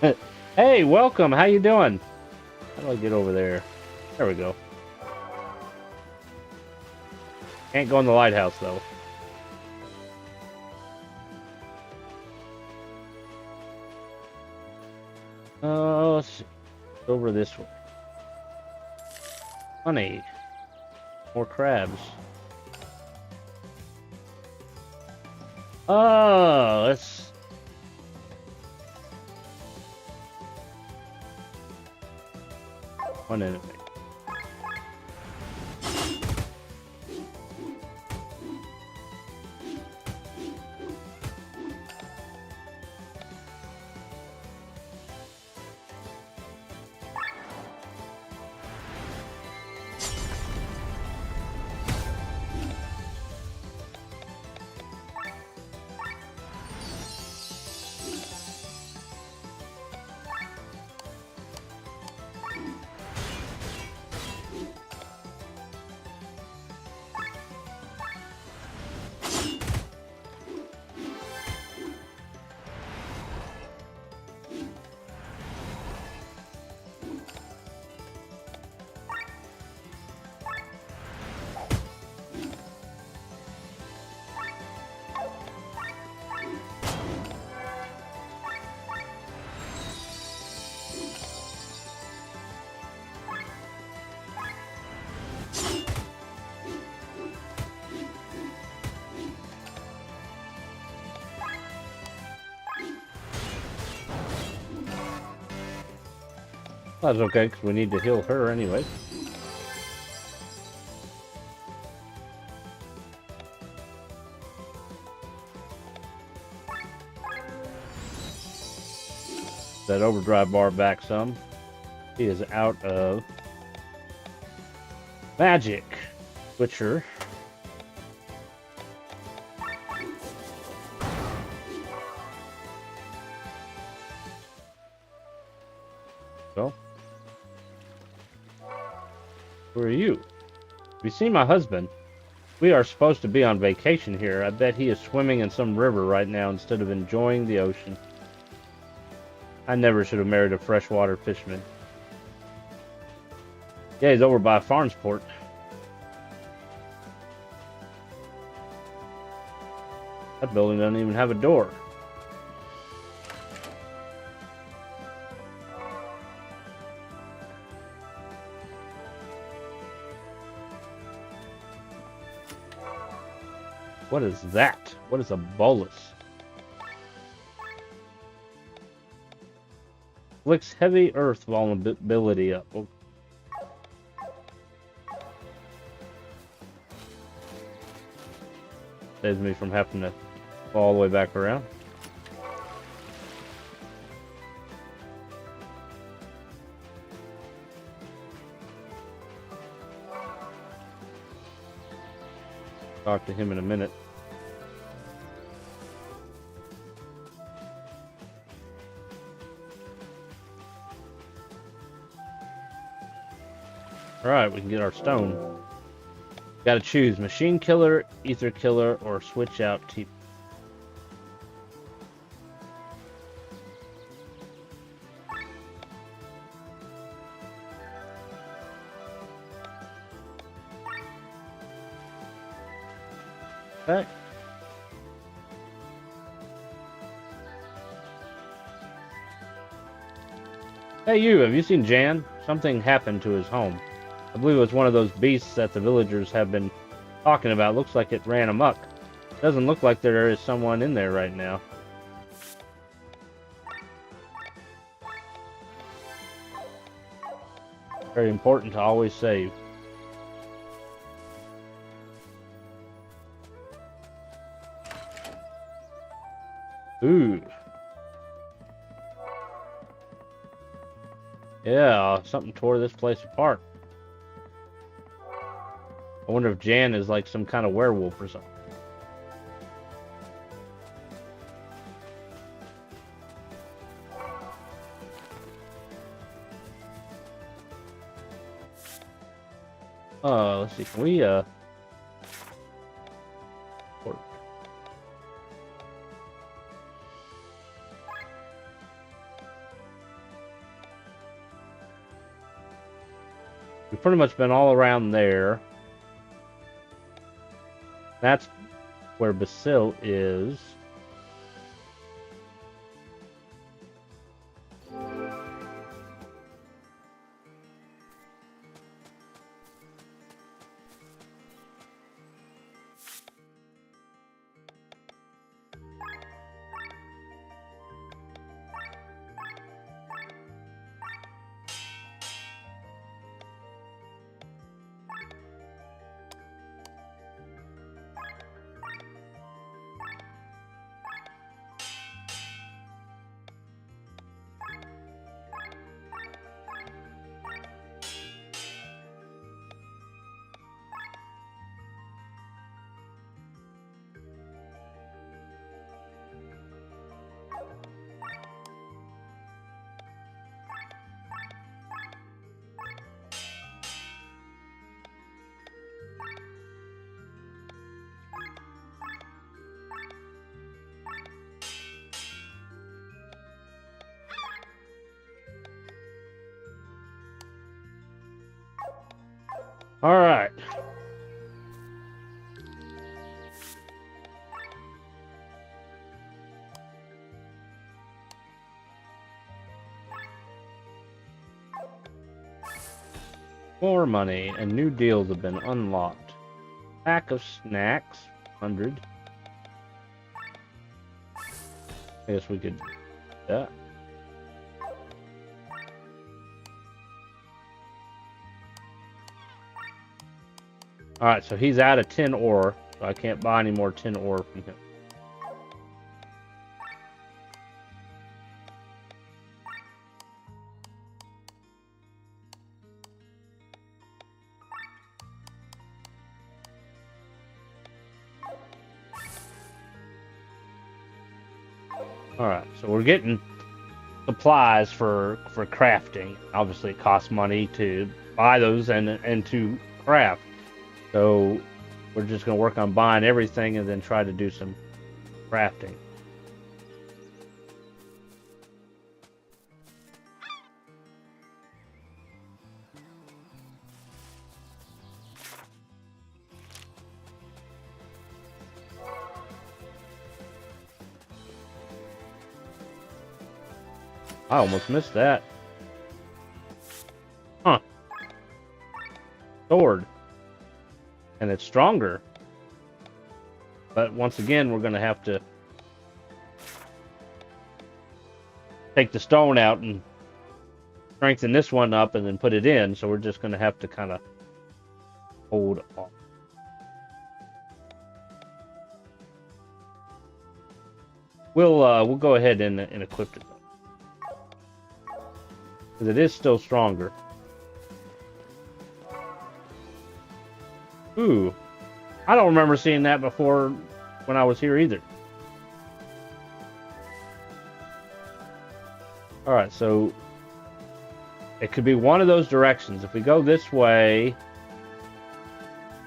place. Hey, welcome. How you doing? How do I get over there? There we go. Can't go in the lighthouse, though. Let's see. Over this way. Honey. More crabs. Oh, let's... One enemy. That's okay, because we need to heal her anyway. That overdrive bar back some. He is out of magic. Switcher. So. Who are you? Have you seen my husband? We are supposed to be on vacation here. I bet he is swimming in some river right now instead of enjoying the ocean. I never should have married a freshwater fisherman. Yeah, he's over by Farnsport. That building doesn't even have a door. What is that? What is a bolus? Flicks heavy earth vulnerability up. Oh. Saves me from having to fall all the way back around. Talk to him in a minute. Alright, we can get our stone. Gotta choose machine killer, ether killer, or switch out T. Okay. Hey you, have you seen Jan? Something happened to his home. I believe it was one of those beasts that the villagers have been talking about. Looks like it ran amok. Doesn't look like there is someone in there right now. Very important to always save. Ooh. Yeah, something tore this place apart. I wonder if Jan is like some kind of werewolf or something. Let's see, can we, we've pretty much been all around there. That's where Basil is. All right. More money and new deals have been unlocked. Pack of snacks, 100. I guess we could do that. Alright, so he's out of 10 ore, so I can't buy any more 10 ore from him. Alright, so we're getting supplies for crafting. Obviously it costs money to buy those and to craft. So we're just going to work on buying everything and then try to do some crafting. I almost missed that. Huh. Sword. And it's stronger. But once again, we're going to have to take the stone out and strengthen this one up and then put it in. So we're just going to have to kind of hold off. We'll go ahead and equip it. Because it is still stronger. Ooh. I don't remember seeing that before when I was here either. Alright, so it could be one of those directions. If we go this way,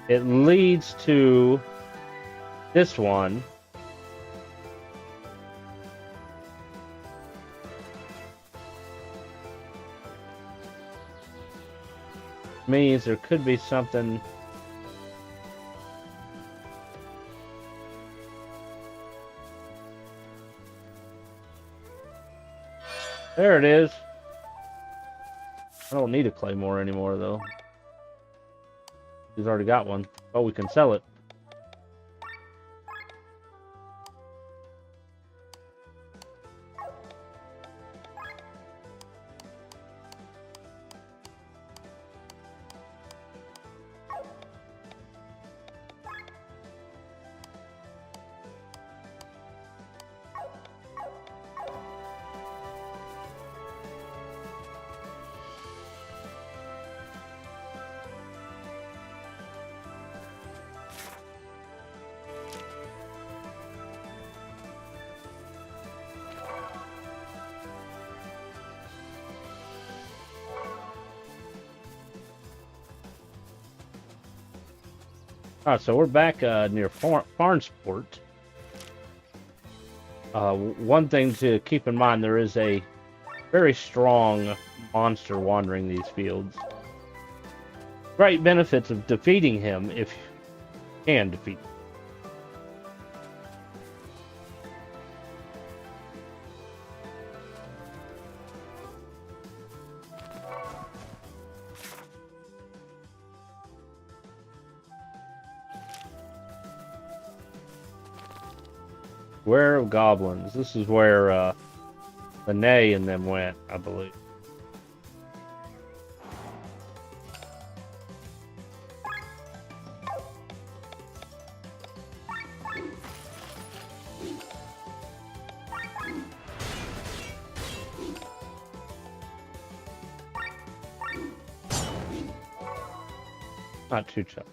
it leads to this one. Means there could be something. There it is. I don't need a claymore anymore though. He's already got one. Oh, we can sell it. Alright, so we're back near Farnsport. One thing to keep in mind, there is a very strong monster wandering these fields. Great benefits of defeating him if you can defeat him. Square of Goblins. This is where Lene and them went, I believe. Not too tough.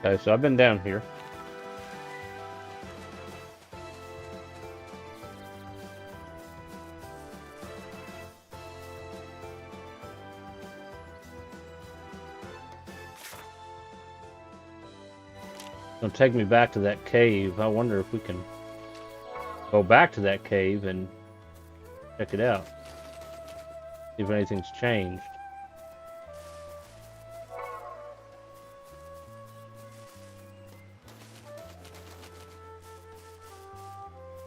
Okay, so I've been down here. It'll take me back to that cave. I wonder if we can go back to that cave and check it out. See if anything's changed.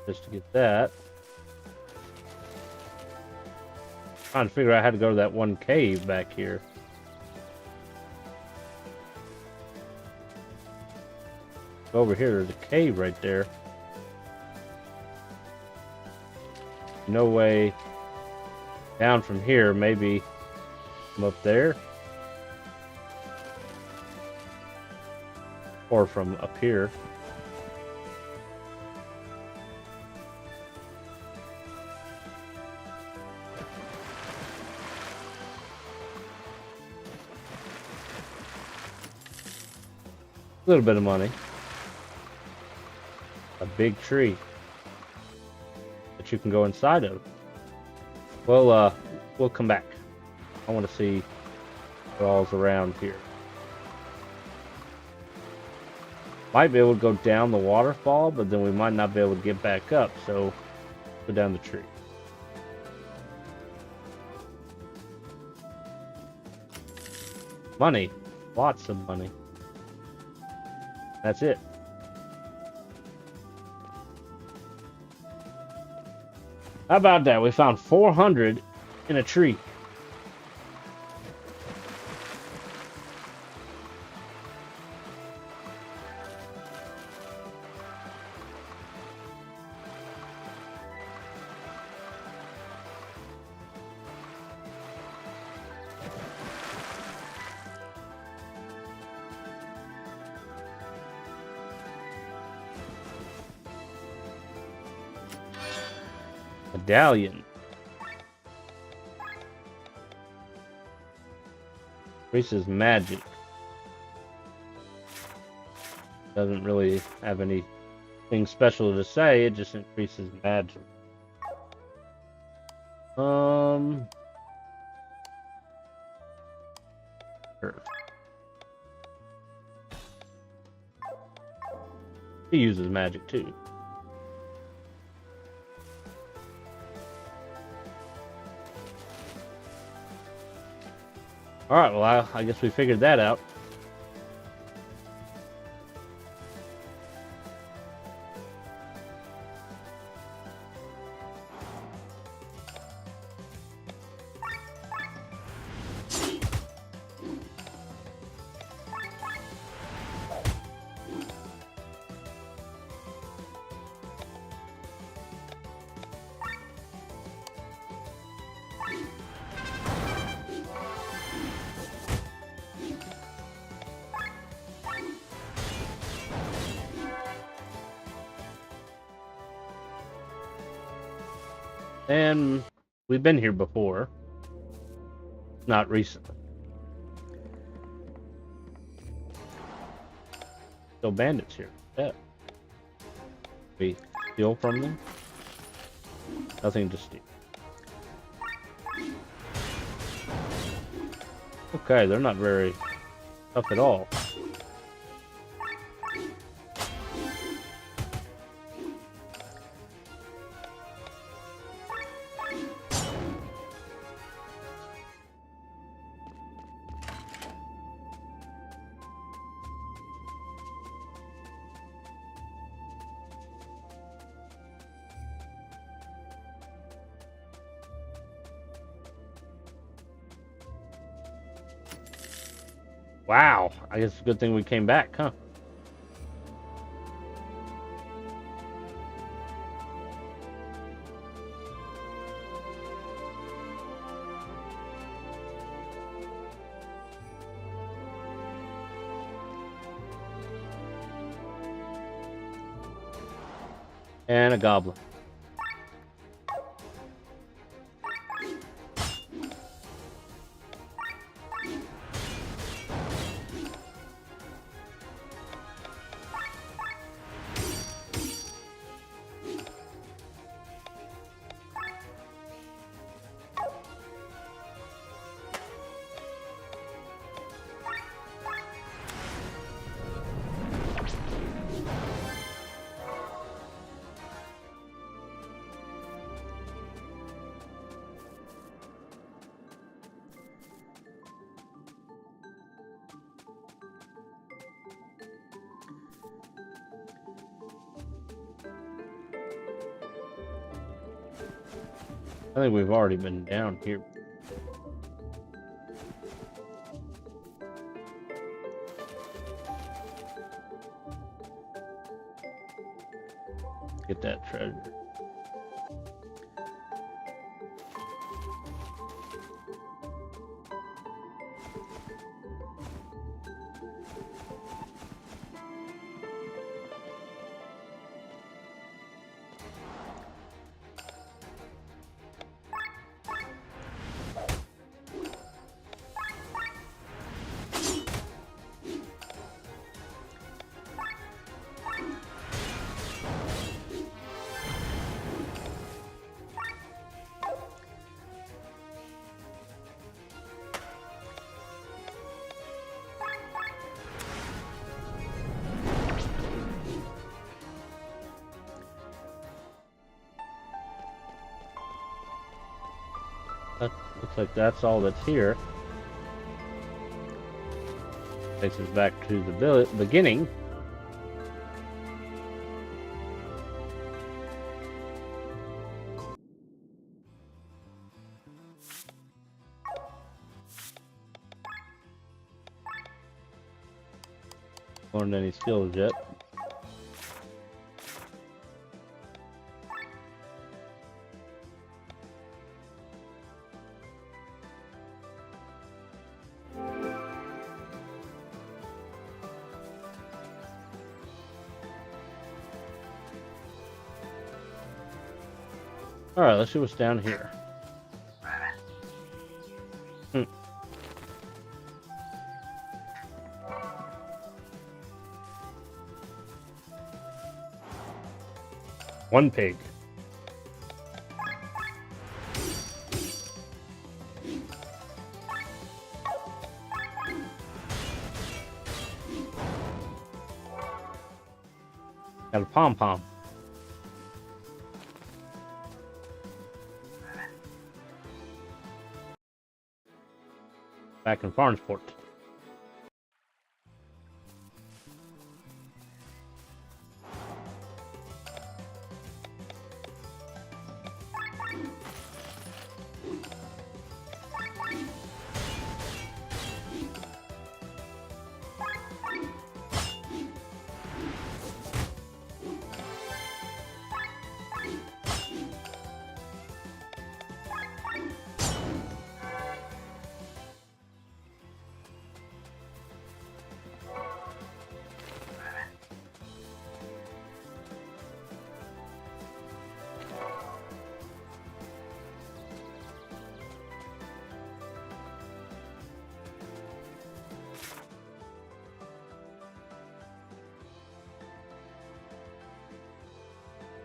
Just to get that. Trying to figure out how to go to that one cave back here. Over here, there's a cave right there. No way down from here. Maybe from up there, or from up here. A little bit of money. A big tree that you can go inside of. Well, we'll come back. I want to see what all's around here. Might be able to go down the waterfall, but then we might not be able to get back up, so go down the tree. Money. Lots of money. That's it. How about that? We found 400 in a tree. Medallion. Increases magic. Doesn't really have anything special to say, it just increases magic. Sure. He uses magic too. Alright, well, I guess we figured that out. And we've been here before. Not recently. Still bandits here. Yeah. We steal from them? Nothing to steal. Okay, they're not very tough at all. Wow, I guess it's a good thing we came back, huh? And a goblin. I think we've already been down here. Get that treasure. That looks like that's all that's here. Takes us back to the beginning. Learned any skills yet. Alright, let's see what's down here. One pig. Got a pom-pom. Back in Farnsport.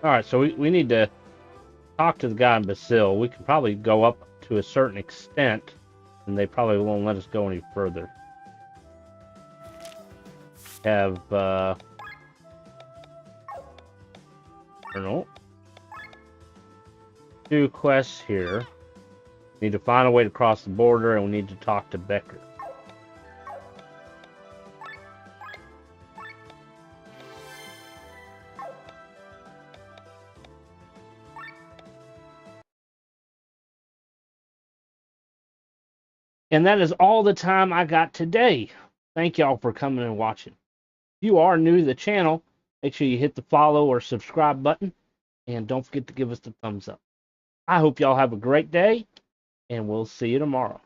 Alright, so we need to talk to the guy in Basil. We can probably go up to a certain extent, and they probably won't let us go any further. Have, journal. 2 quests here. Need to find a way to cross the border, and we need to talk to Becker. And that is all the time I got today. Thank y'all for coming and watching. If you are new to the channel, make sure you hit the follow or subscribe button. And don't forget to give us the thumbs up. I hope y'all have a great day, and we'll see you tomorrow.